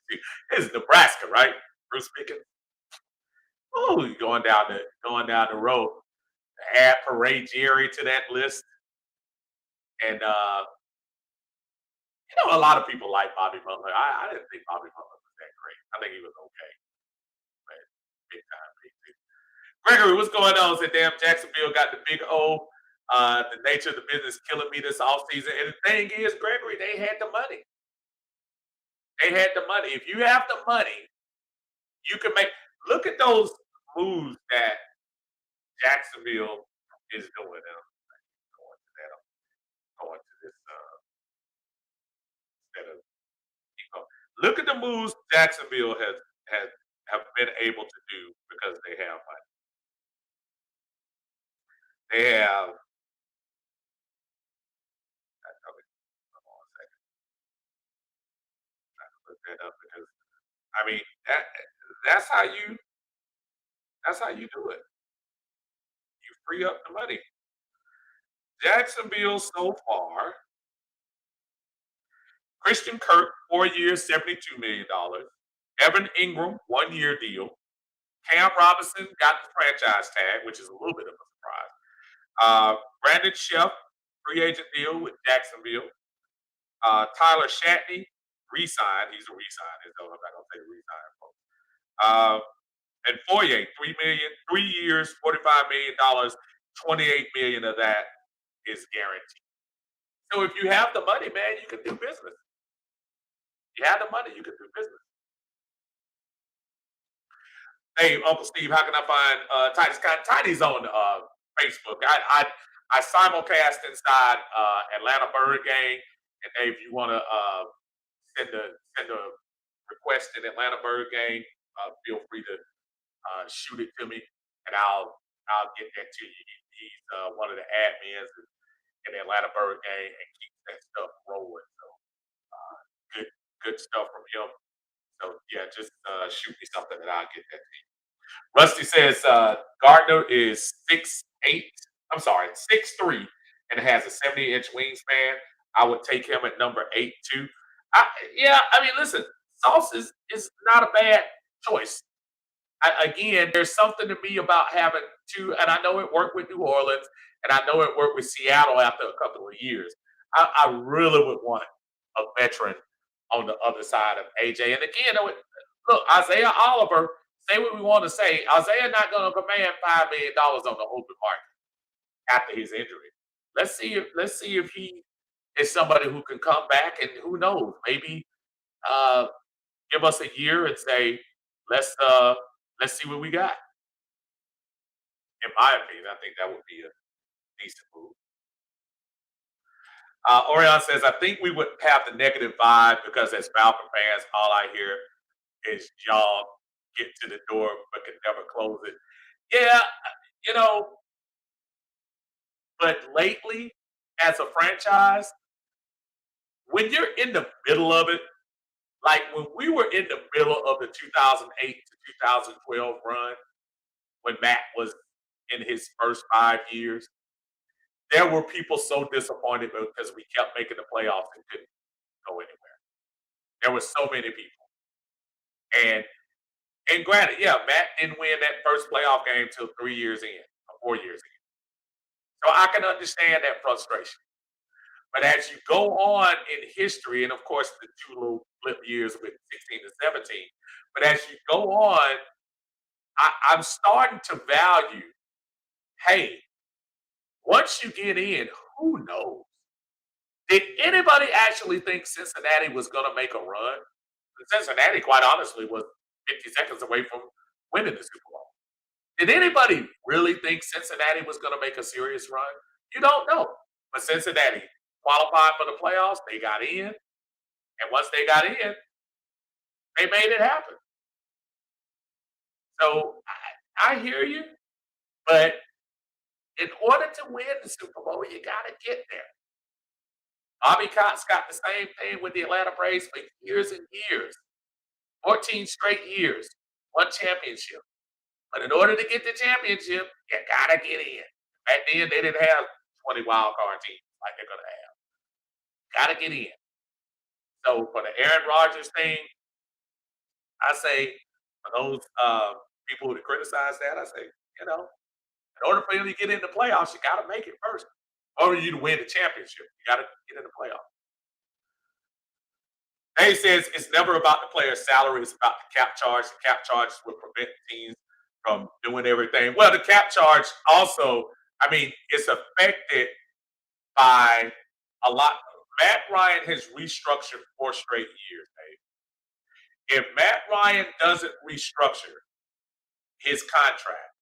It's Nebraska, right? Bruce Pickens. Oh, going down the road. Add Parade Jerry to that list. And a lot of people like Bobby Butler. I didn't think Bobby Butler was that great. I think he was okay. But big time, big time. Gregory, what's going on? Said damn Jacksonville got the big O. The nature of the business killing me this offseason. And the thing is, Gregory, they had the money. They had the money. If you have the money, you can make. Look at those moves that Jacksonville is doing. And I'm going to that. I'm going to this instead of keep going. Look at the moves Jacksonville has have been able to do because they have money. They have. Okay, hold on a second. Look that up because I mean that's how you that's how you do it. You free up the money. Jacksonville so far, Christian Kirk, 4 years, $72 million. Evan Ingram, 1 year deal. Cam Robinson got the franchise tag, which is a little bit of a surprise. Brandon Sheff, free agent deal with Jacksonville. Tyler Shatney, re-signed. He's a re-sign. So I'm not gonna say re-sign, folks. And Foye, 3 years, $45 million. 28 million of that is guaranteed. So if you have the money, man, you can do business. You have the money, you can do business. Hey, Uncle Steve, how can I find Tiny's? Tiny's on Facebook. I simulcast inside Atlanta Bird Gang, and hey, if you want to send a request in Atlanta Bird Gang, feel free to shoot it to me, and I'll get that to you. He's one of the admins in the Atlanta Bird Gang and keeps that stuff rolling. So uh, good stuff from him. So yeah, just shoot me something and I'll get that to you. Rusty says Gardner is 6'8". I'm sorry, 6'3", and has a 70-inch wingspan. I would take him at number 8 too. Yeah, I mean, listen, Sauce is not a bad choice. Again, there's something to me about having two, and I know it worked with New Orleans, and I know it worked with Seattle after a couple of years. I really would want a veteran on the other side of AJ. And again, look, Isaiah Oliver, say what we want to say. Isaiah not going to command $5 million on the open market after his injury. Let's see if he is somebody who can come back, and who knows, maybe uh, give us a year and say, let's let's see what we got. In my opinion, I think that would be a decent move. Orion says, I think we would have the negative vibe because as Falcon fans, all I hear is y'all get to the door but can never close it. Yeah, you know, but lately, as a franchise, when you're in the middle of it, like when we were in the middle of the 2008 to 2012 run, when Matt was in his first 5 years, there were people so disappointed because we kept making the playoffs and couldn't go anywhere. There were so many people. And granted, yeah, Matt didn't win that first playoff game till 3 years in, or 4 years in. So I can understand that frustration. But as you go on in history, and of course the two little flip years with 16 and 17, but as you go on, I'm starting to value, hey, once you get in, who knows? Did anybody actually think Cincinnati was going to make a run? Cincinnati, quite honestly, was 50 seconds away from winning the Super Bowl. Did anybody really think Cincinnati was going to make a serious run? You don't know. But Cincinnati qualified for the playoffs. They got in. And once they got in, they made it happen. So I hear you. But in order to win the Super Bowl, you got to get there. Bobby Cox got the same thing with the Atlanta Braves for years and years. 14 straight years, one championship. But in order to get the championship, you gotta get in. Back then, they didn't have 20 wild card teams like they're gonna have. Gotta get in. So for the Aaron Rodgers thing, I say for those people who criticize that, I say, in order for you to get in the playoffs, you gotta make it first. Or you to win the championship, you gotta get in the playoffs. He says it's never about the player's salary, it's about the cap charge. The cap charge will prevent teams from doing everything. Well, the cap charge also, I mean, it's affected by a lot. Matt Ryan has restructured 4 straight years, Dave. If Matt Ryan doesn't restructure his contract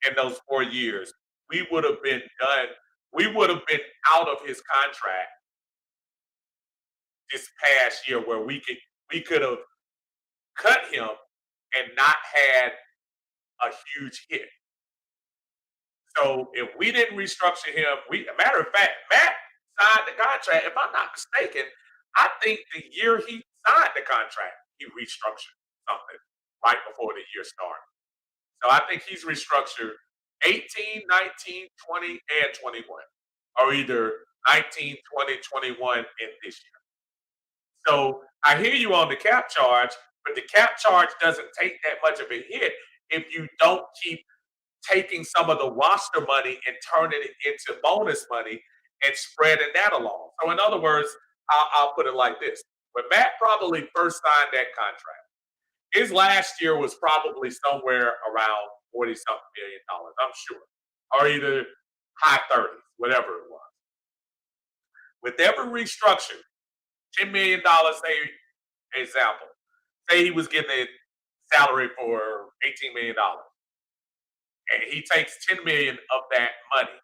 in those 4 years, we would have been done. We would have been out of his contract this past year, where we could have cut him and not had a huge hit. So if we didn't restructure him, matter of fact, Matt signed the contract. If I'm not mistaken, I think the year he signed the contract, he restructured something right before the year started. So I think he's restructured 18, 19, 20, and 21, or either 19, 20, 21 in this year. So I hear you on the cap charge, but the cap charge doesn't take that much of a hit if you don't keep taking some of the roster money and turning it into bonus money and spreading that along. So, in other words, I'll put it like this: when Matt probably first signed that contract, his last year was probably somewhere around 40 something $1 million, I'm sure, or either high 30s, whatever it was. With every restructure, $10 million, say, example, say he was getting a salary for $18 million, and he takes 10 million of that money.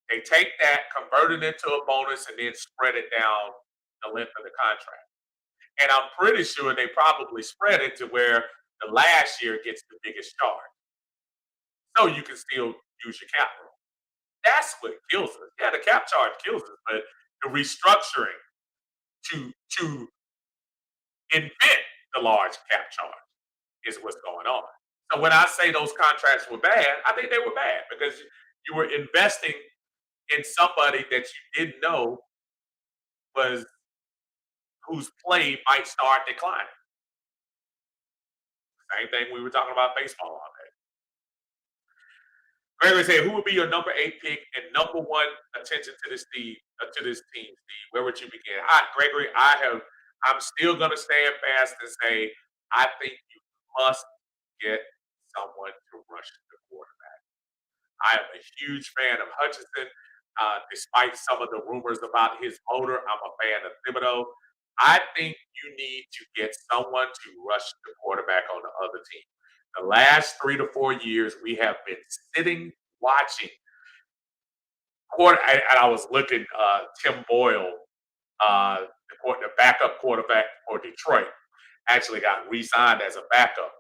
They take that, convert it into a bonus, and then spread it down the length of the contract. And I'm pretty sure they probably spread it to where the last year gets the biggest charge. So you can still use your cap room. That's what kills us. Yeah, the cap charge kills us, but the restructuring to invent the large cap charge is what's going on. So when I say those contracts were bad, I think they were bad because you were investing in somebody that you didn't know was whose play might start declining. Same thing we were talking about baseball all day. Gregory said, "Who would be your number 8 pick and number 1 attention to this team, Steve? Where would you begin?" Gregory, I'm still going to stand fast and say I think you must get someone to rush the quarterback. I am a huge fan of Hutchinson. Despite some of the rumors about his motor, I'm a fan of Thibodeau. I think you need to get someone to rush the quarterback on the other team. The last 3 to 4 years, we have been sitting watching. And I was looking, Tim Boyle, the backup quarterback for Detroit, actually got re signed as a backup.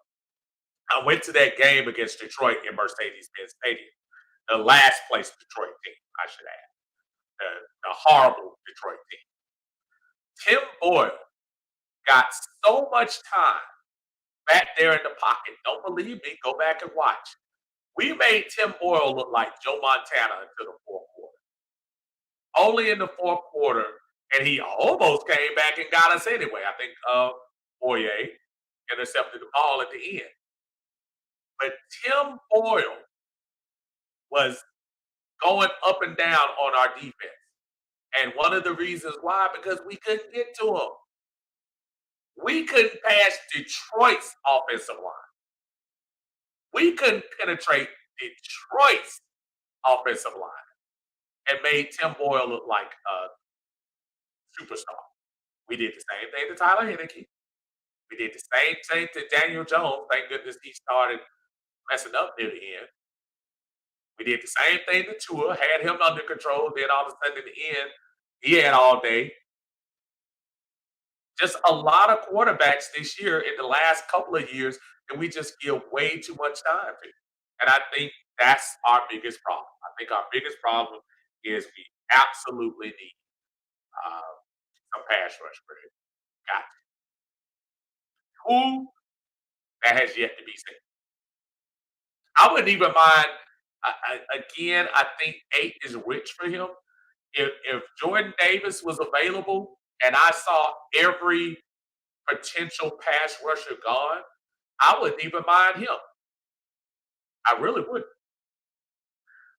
I went to that game against Detroit in Mercedes-Benz Stadium, the last place Detroit team, I should add, the horrible Detroit team. Tim Boyle got so much time back there in the pocket. Don't believe me? Go back and watch. We made Tim Boyle look like Joe Montana until the fourth quarter. Only in the fourth quarter, and he almost came back and got us anyway. I think Boye intercepted the ball at the end. But Tim Boyle was going up and down on our defense. And one of the reasons why, because we couldn't get to him. We couldn't pass Detroit's offensive line. We couldn't penetrate Detroit's offensive line and made Tim Boyle look like a superstar. We did the same thing to Tyler Heineke. We did the same thing to Daniel Jones. Thank goodness he started messing up near the end. We did the same thing to Tua, had him under control. Then all of a sudden, in the end, he had all day. Just a lot of quarterbacks this year in the last couple of years that we just give way too much time to. And I think that's our biggest problem. I think our biggest problem is we absolutely need some pass rush for it. Got who that has yet to be seen. I wouldn't even mind. Again, I think 8 is rich for him. If Jordan Davis was available and I saw every potential pass rusher gone, I wouldn't even mind him. I really wouldn't.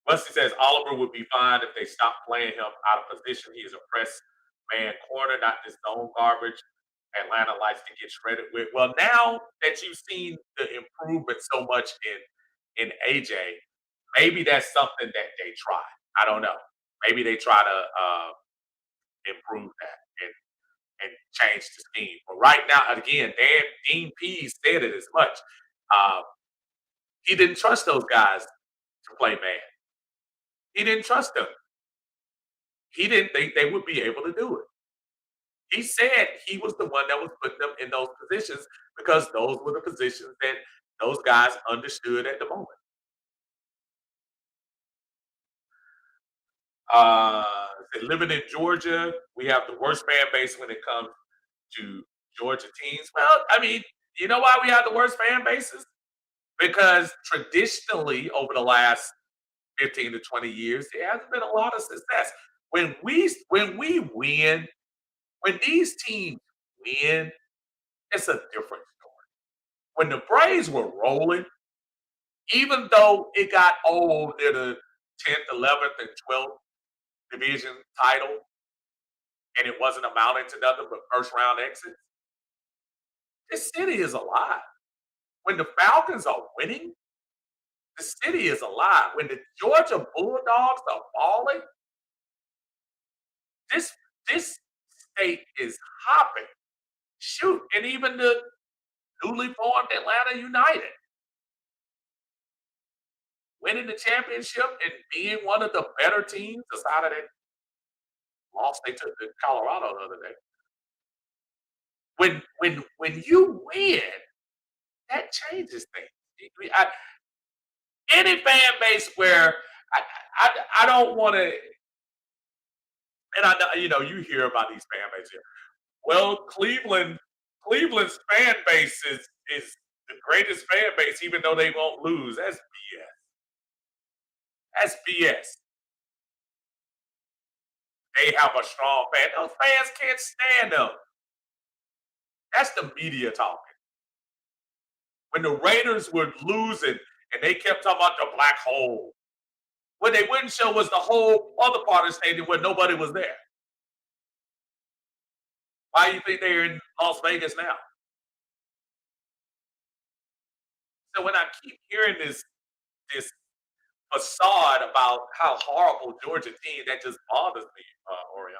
Wesley says Oliver would be fine if they stopped playing him out of position. He is a press man corner, not this zone garbage Atlanta likes to get shredded with. Well, now that you've seen the improvement so much in AJ, maybe that's something that they try. I don't know. Maybe they try to improve that and change the scheme. But right now, again, Dean Pease said it as much. Uh, he didn't trust those guys to play man. He didn't trust them. He didn't think they would be able to do it. He said he was the one that was putting them in those positions because those were the positions that those guys understood at the moment. Uh, Living in Georgia, we have the worst fan base when it comes to Georgia teams. Well, I mean, you know why we have the worst fan bases? Because traditionally, over the last 15 to 20 years, there hasn't been a lot of success. When we win, when these teams win, it's a different story. When the Braves were rolling, even though it got old near the 10th, 11th, and 12th division title, and it wasn't amounting to nothing but first round exits, this city is alive. When the Falcons are winning, the city is alive. When the Georgia Bulldogs are falling, this this state is hopping. Shoot, and even the newly formed Atlanta United winning the championship and being one of the better teams, aside of that loss they took to Colorado the other day. When you win, that changes things. Any fan base where I I don't want to, and I know you hear about these fan bases here. Well, Cleveland's fan base is the greatest fan base, even though they won't lose. That's BS. That's BS. They have a strong fan. Those fans can't stand them. That's the media talking. When the Raiders were losing and they kept talking about the black hole, what they wouldn't show was the whole other part of the stadium where nobody was there. Why do you think they're in Las Vegas now? So when I keep hearing this facade about how horrible Georgia team, that just bothers me, Orion.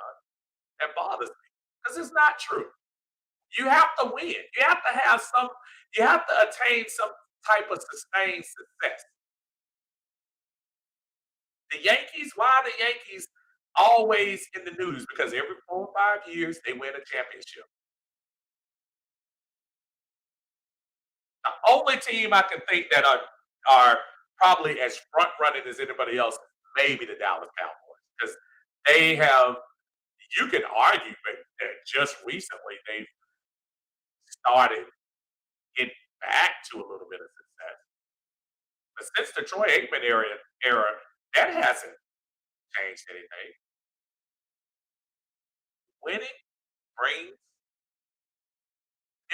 That bothers me because it's not true. You have to win. You have to have some. You have to attain some type of sustained success. The Yankees, why are the Yankees always in the news? Because every 4 or 5 years they win a championship. The only team I can think that are probably as front running as anybody else, maybe the Dallas Cowboys, because they have. You can argue that just recently they've started getting back to a little bit of success, but since the Troy Aikman era, that hasn't changed anything. Winning brings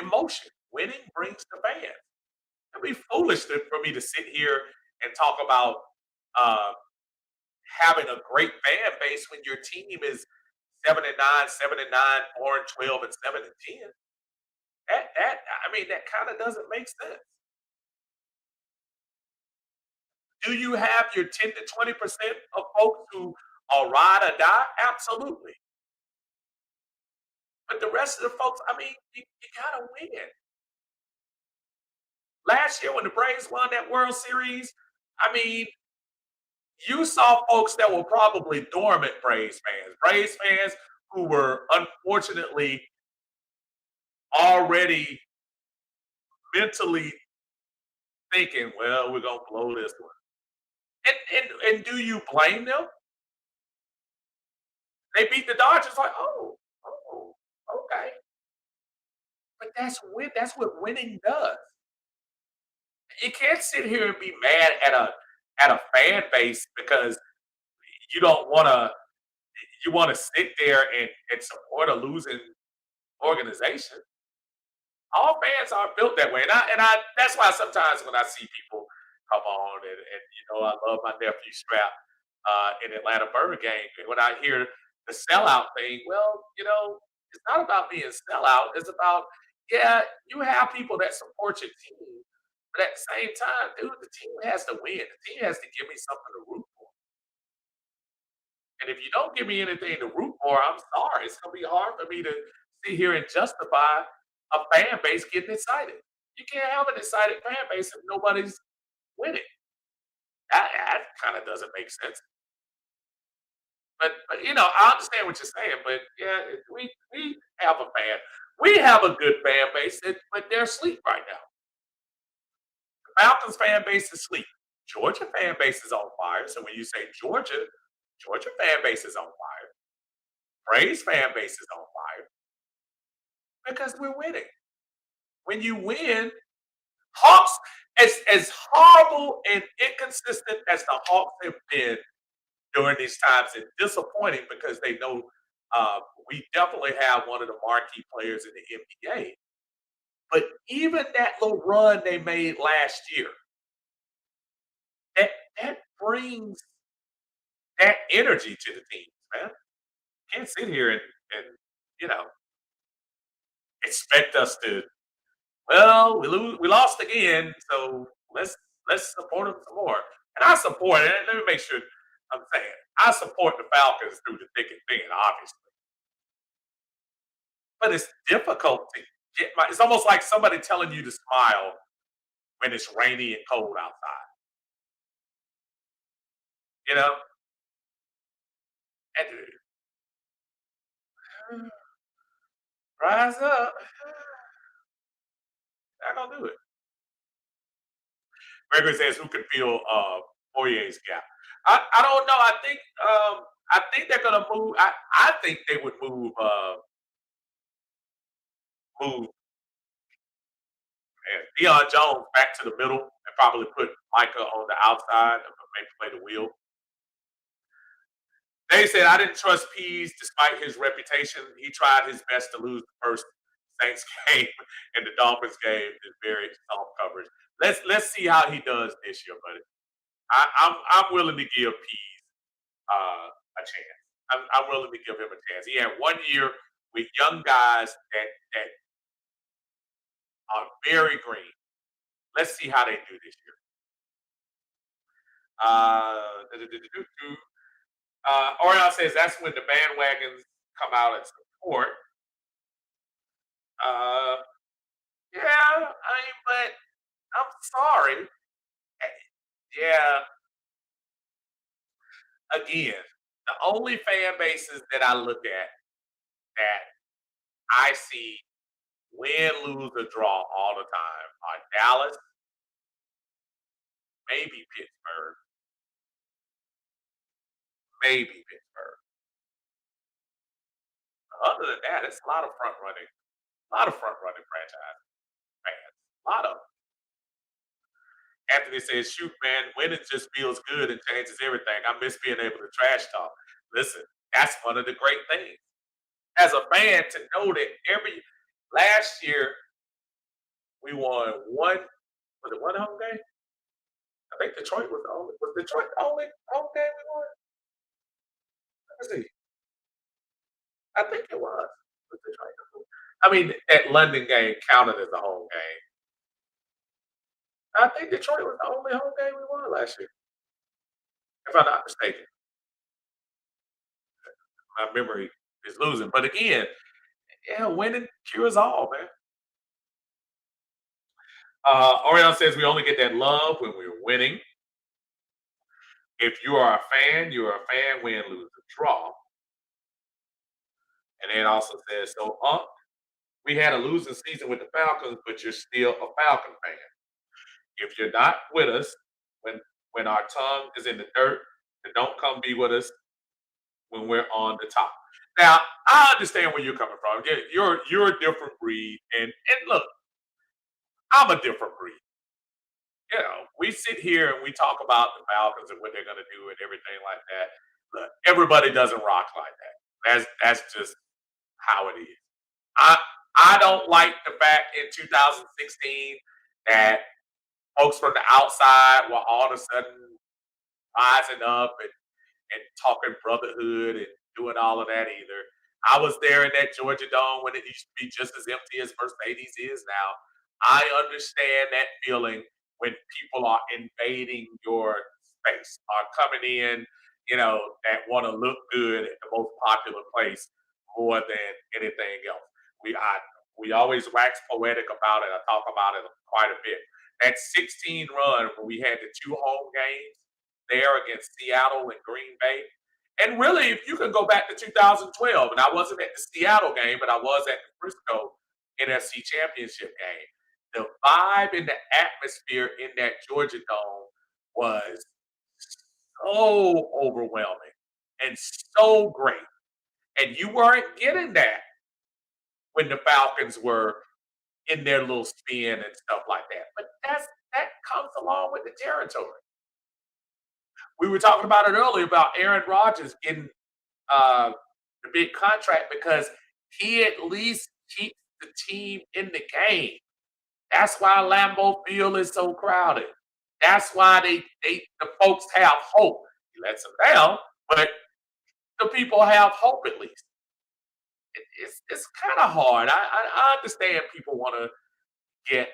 emotion. Winning brings the fans. It'd be foolish for me to sit here and talk about uh, having a great fan base when your team is 7-9, 7-9, 4-12, and 7-10. That I mean, that kind of doesn't make sense. Do you have your 10 to 20% of folks who are ride or die? Absolutely. But the rest of the folks, I mean, you gotta win. Last year when the Braves won that World Series, I mean, you saw folks that were probably dormant Braves fans who were unfortunately already mentally thinking, well, we're gonna blow this one. And do you blame them? They beat the Dodgers like, oh, okay. But that's what winning does. You can't sit here and be mad at a fan base because you don't wanna you wanna sit there and support a losing organization. All fans aren't built that way. And I that's why sometimes when I see people come on and I love my nephew Strap in Atlanta Bird game. And when I hear the sellout thing, well, it's not about being sellout. It's about, yeah, you have people that support your team. But at the same time, dude, the team has to win. The team has to give me something to root for. And if you don't give me anything to root for, I'm sorry. It's gonna be hard for me to sit here and justify a fan base getting excited. You can't have an excited fan base if nobody's winning. That kind of doesn't make sense. But I understand what you're saying. But yeah, we have a fan. We have a good fan base, but they're asleep right now. The Falcons fan base is asleep. Georgia fan base is on fire. So when you say Georgia, Georgia fan base is on fire. Braves fan base is on fire because we're winning. When you win, Hawks, as horrible and inconsistent as the Hawks have been during these times, and disappointing because they know we definitely have one of the marquee players in the NBA. But even that little run they made last year, that that brings that energy to the team, man. Can't sit here and you know expect us to. Well, we lost again, so let's support them some more. And I support it. Let me make sure I'm saying I support the Falcons through the thick and thin, obviously. But it's difficult to get my. It's almost like somebody telling you to smile when it's rainy and cold outside. You know, and rise up. Not gonna do it. Gregory says, "Who can fill Poirier's gap?" I don't know. I think they're gonna move. I think they would move Deion Jones back to the middle and probably put Micah on the outside and maybe play the wheel. They said I didn't trust Pease despite his reputation. He tried his best to lose the first Saints game and the Dolphins game is very soft coverage. Let's see how he does this year, buddy. I'm willing to give Pease a chance. I'm willing to give him a chance. He had 1 year with young guys that are very green. Let's see how they do this year. Orion says that's when the bandwagons come out and support. Uh, yeah, but I'm sorry. Yeah, again, the only fan bases that I look at that I see win, lose, or draw all the time are Dallas, maybe Pittsburgh, maybe Pittsburgh. Other than that, it's a lot of front running franchise fans, a lot of 'em. Anthony says, shoot, man, winning just feels good and changes everything. I miss being able to trash talk. Listen, that's one of the great things. As a fan, to know that every last year we won was it one home game? I think Detroit was Detroit the only home game we won? Let me see. I think it was Detroit. I mean, that London game counted as a home game. I think Detroit was the only home game we won last year, if I'm not mistaken. My memory is losing. But again, yeah, winning cures all, man. Orion says we only get that love when we're winning. If you are a fan, you're a fan, win, lose, or draw. And then also says, so we had a losing season with the Falcons, but you're still a Falcon fan. If you're not with us when our tongue is in the dirt, then don't come be with us when we're on the top. Now, I understand where you're coming from. You're a different breed, and look, I'm a different breed. We sit here and we talk about the Falcons and what they're going to do and everything like that. Look, everybody doesn't rock like that. That's just how it is. I I don't like the fact in 2016 that folks from the outside were all of a sudden rising up and talking brotherhood and doing all of that either. I was there in that Georgia Dome when it used to be just as empty as Mercedes is now. I understand that feeling when people are invading your space, are coming in, that want to look good at the most popular place more than anything else. We I we always wax poetic about it. I talk about it quite a bit. That 16 run when we had the two home games there against Seattle and Green Bay. And really, if you can go back to 2012, and I wasn't at the Seattle game, but I was at the Frisco NFC Championship game. The vibe and the atmosphere in that Georgia Dome was so overwhelming and so great. And you weren't getting that when the Falcons were in their little spin and stuff like that. But that comes along with the territory. We were talking about it earlier about Aaron Rodgers getting the big contract because he at least keeps the team in the game. That's why Lambeau Field is so crowded. That's why the folks have hope. He lets them down, but the people have hope at least. It's kind of hard. I understand people want to get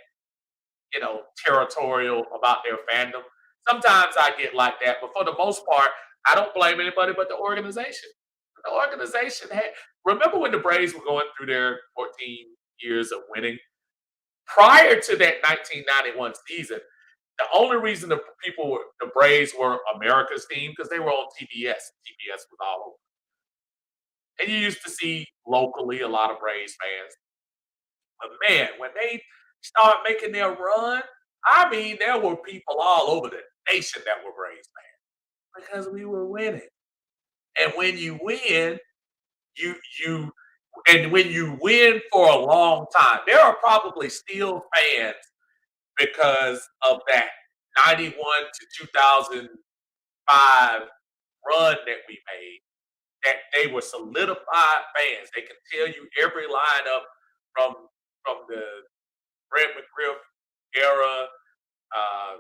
territorial about their fandom. Sometimes I get like that, but for the most part, I don't blame anybody but the organization. The organization had. Remember when the Braves were going through their 14 years of winning? Prior to that 1991 season, the only reason the Braves were America's team because they were on TBS. TBS was all over, and you used to see locally a lot of Braves fans. But man, when they start making their run, I mean, there were people all over the nation that were Braves fans because we were winning. And when you win, you you and when you win for a long time, there are probably still fans because of that 91 to 2005 run that we made, that they were solidified fans. They can tell you every lineup from the Brett McGriff era, uh,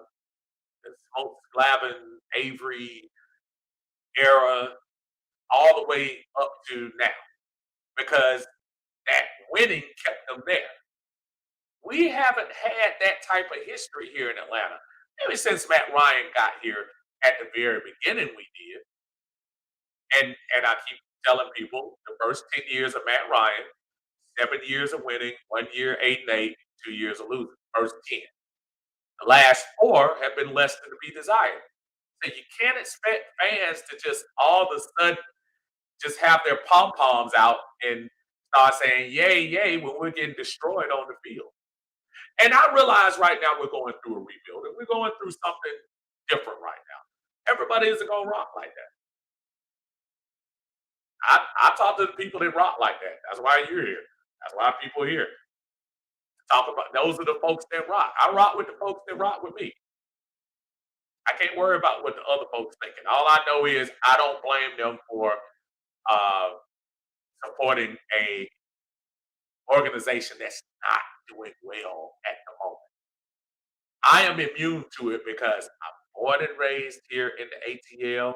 the Smokes Glavin, Avery era, all the way up to now, because that winning kept them there. We haven't had that type of history here in Atlanta. Maybe since Matt Ryan got here at the very beginning, we did. And I keep telling people the first 10 years of Matt Ryan, 7 years of winning, 1 year 8-8, 2 years of losing. First 10. The last four have been less than to be desired. So you can't expect fans to just all of a sudden just have their pom poms out and start saying yay, yay when we're getting destroyed on the field. And I realize right now we're going through a rebuild and we're going through something different right now. Everybody isn't going to rock like that. I talk to the people that rock like that. That's why you're here. That's why people are here. Talk about those are the folks that rock. I rock with the folks that rock with me. I can't worry about what the other folks thinking. All I know is I don't blame them for uh, supporting a organization that's not doing well at the moment. I am immune to it because I'm born and raised here in the ATL.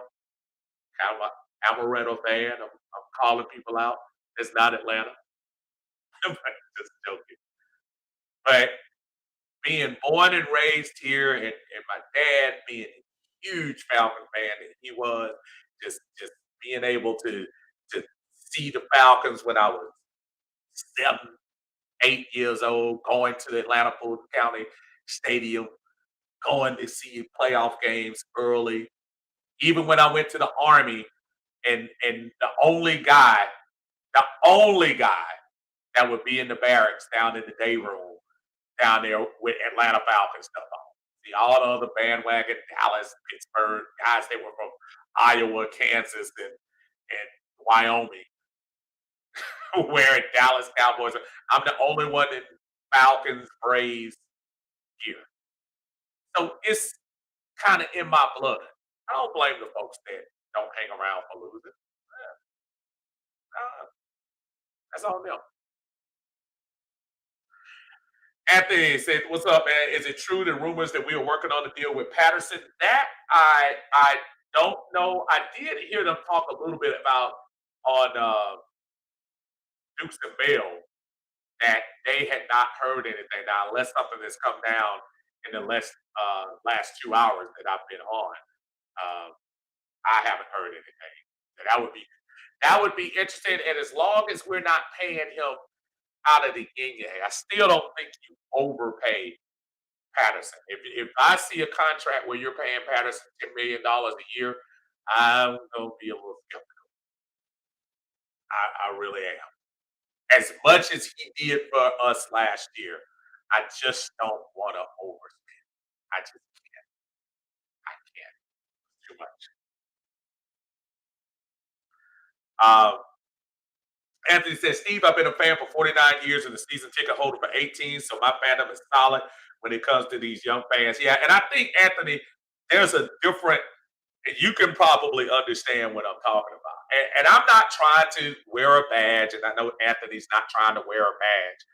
I'm a Amaretto fan. I'm calling people out. It's not Atlanta. I'm just joking. But being born and raised here, and my dad being a huge Falcon fan that he was, just being able to see the Falcons when I was 7, 8 years old, going to the Atlanta Fulton County Stadium, going to see playoff games early. Even when I went to the Army, and the only guy that would be in the barracks down in the day room down there with Atlanta Falcons stuff on. See all the other bandwagon, Dallas, Pittsburgh, guys that were from Iowa, Kansas, and Wyoming, wearing Dallas Cowboys. I'm the only one in Falcons, Braves gear. So it's kind of in my blood. I don't blame the folks that don't hang around for losing. Uh, that's on them. Anthony said, "What's up, man? Is it true the rumors that we are working on a deal with Patterson?" That I don't know. I did hear them talk a little bit about on Dukes and Bell that they had not heard anything. Now, unless something has come down in the last 2 hours that I've been on, um, I haven't heard anything. That would be interesting. And as long as we're not paying him out of the yin yang. I still don't think you overpay Patterson. If I see a contract where you're paying Patterson $10 million a year, I'm gonna be a little skeptical. I really am. As much as he did for us last year, I just don't want to overspend. I just I can't too much. Um, Anthony says, Steve, I've been a fan for 49 years and a season ticket holder for 18, so my fandom is solid when it comes to these young fans. Yeah, and I think, Anthony, there's a different, you can probably understand what I'm talking about. And I'm not trying to wear a badge, and I know Anthony's not trying to wear a badge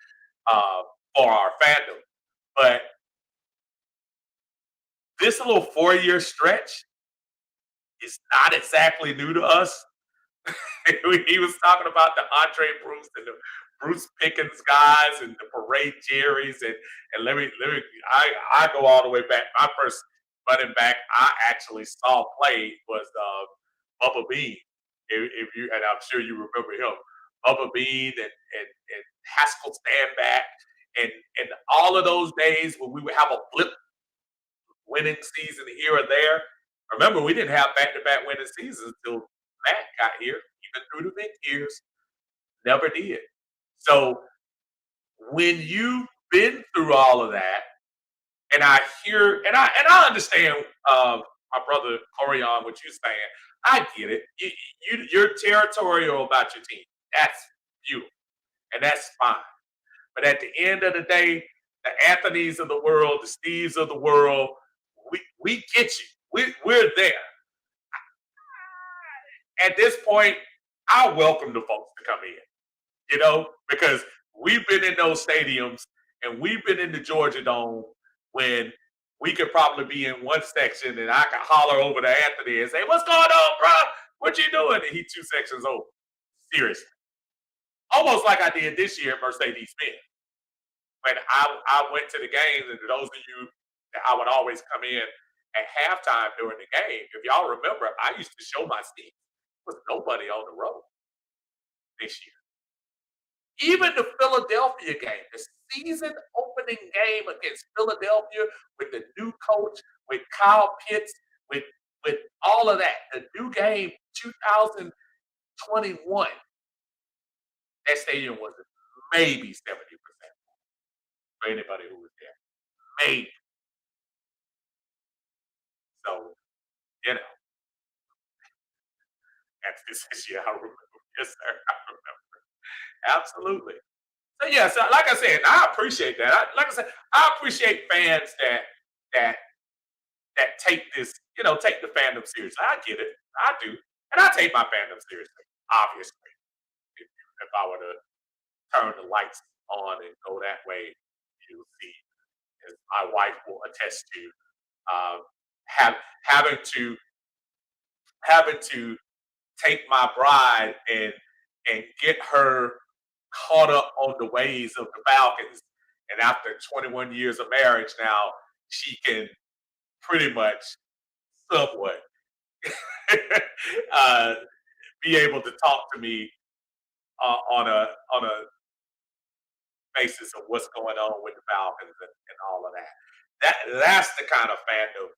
for our fandom, but this little 4 year stretch is not exactly new to us. He was talking about the Andre Bruce and the Bruce Pickens guys and the Parade Jerry's and let me I go all the way back. My first running back I actually saw play was Bubba Bean. If you and I'm sure you remember him, Bubba Bean and Haskell Standback and and all of those days when we would have a blip winning season here or there. Remember, we didn't have back-to-back winning seasons until Matt got here. Even through the mid years, never did. So when you've been through all of that, and I hear and I understand my brother Corian, what you're saying. I get it. You're territorial about your team. That's beautiful, and that's fine. But at the end of the day, the Anthony's of the world, the Steves of the world, we get you. We're there. At this point, I welcome the folks to come in, because we've been in those stadiums and we've been in the Georgia Dome when we could probably be in one section and I could holler over to Anthony and say, "What's going on, bro? What you doing?" And he 2 sections over. Seriously. Almost like I did this year at Mercedes Benz. When I went to the games, and to those of you that I would always come in at halftime during the game, if y'all remember, I used to show my seats. There was nobody on the road this year. Even the Philadelphia game, the season opening game against Philadelphia with the new coach, with Kyle Pitts, with with all of that, the new game 2021, that stadium was maybe 70% for anybody who was there. Maybe. So, you know, that's this year I remember. Yes, sir. I remember. Absolutely. So yeah, so like I said, I appreciate that. Like I said, I appreciate fans that that take this, take the fandom seriously. I get it, I do, and I take my fandom seriously. Obviously, if I were to turn the lights on and go that way, you'll see, as my wife will attest to, um, have having to having to take my bride and get her caught up on the ways of the Falcons. And after 21 years of marriage now, she can pretty much somewhat uh, be able to talk to me on a basis of what's going on with the Falcons and all of that. That's the kind of fandom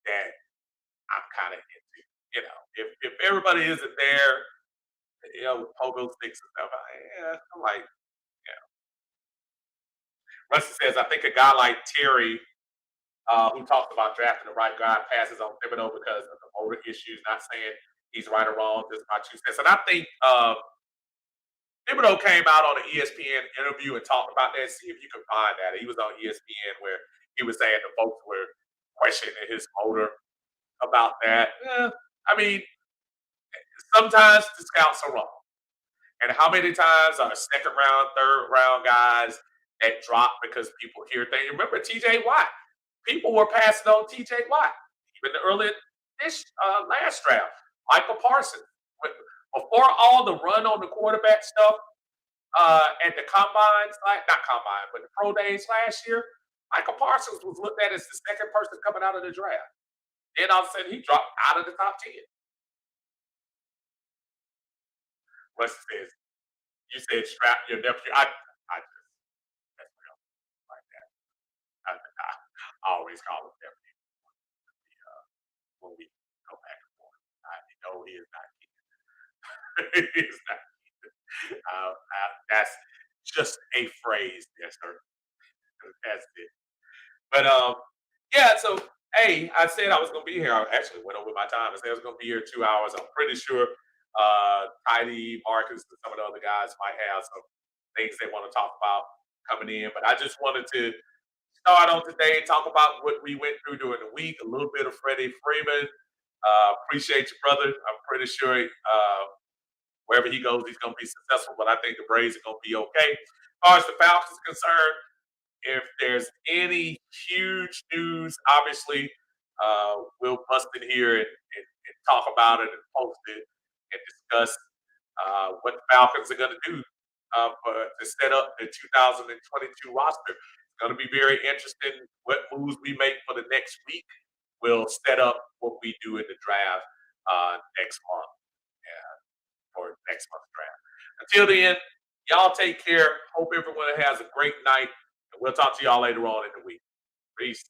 that I'm kind of into. If everybody isn't there, with pogo sticks and stuff, I'm like, yeah. Rusty says, I think a guy like Terry, who talks about drafting the right guy, passes on Thibodeau because of the motor issues. Not saying he's right or wrong, just my 2 cents. And I think Thibodeau came out on an ESPN interview and talked about that. See if you can find that. He was on ESPN where he was saying the folks were questioning his motor about that. I mean, sometimes the scouts are wrong. And how many times are second round, third round guys that drop because people hear things? Remember TJ Watt? People were passing on TJ Watt, even early this last draft. Michael Parsons. Before all the run on the quarterback stuff at the combines, not combine, but the pro days last year, Michael Parsons was looked at as the second person coming out of the draft. Then all of a sudden he dropped out of the top 10. Russ says, you said strap your nephew. I always call him Deputy when we go back and forth. No, he is not Keith. He is not Keith. That's just a phrase, yes, sir. That's it. But yeah. So hey, I said I was going to be here. I actually went over my time. I said I was going to be here 2 hours. I'm pretty sure Tidy, Marcus, and some of the other guys might have some things they want to talk about coming in. But I just wanted to start on today, talk about what we went through during the week, a little bit of Freddie Freeman. Appreciate you, brother. I'm pretty sure wherever he goes, he's going to be successful. But I think the Braves are going to be okay. As far as the Falcons are concerned, if there's any huge news, obviously, we'll bust in here and talk about it and post it and discuss what the Falcons are going to do to set up the 2022 roster. It's going to be very interesting what moves we make for the next week. We'll set up what we do in the draft next month for next month's draft. Until then, y'all take care. Hope everyone has a great night. And we'll talk to y'all later on in the week. Peace.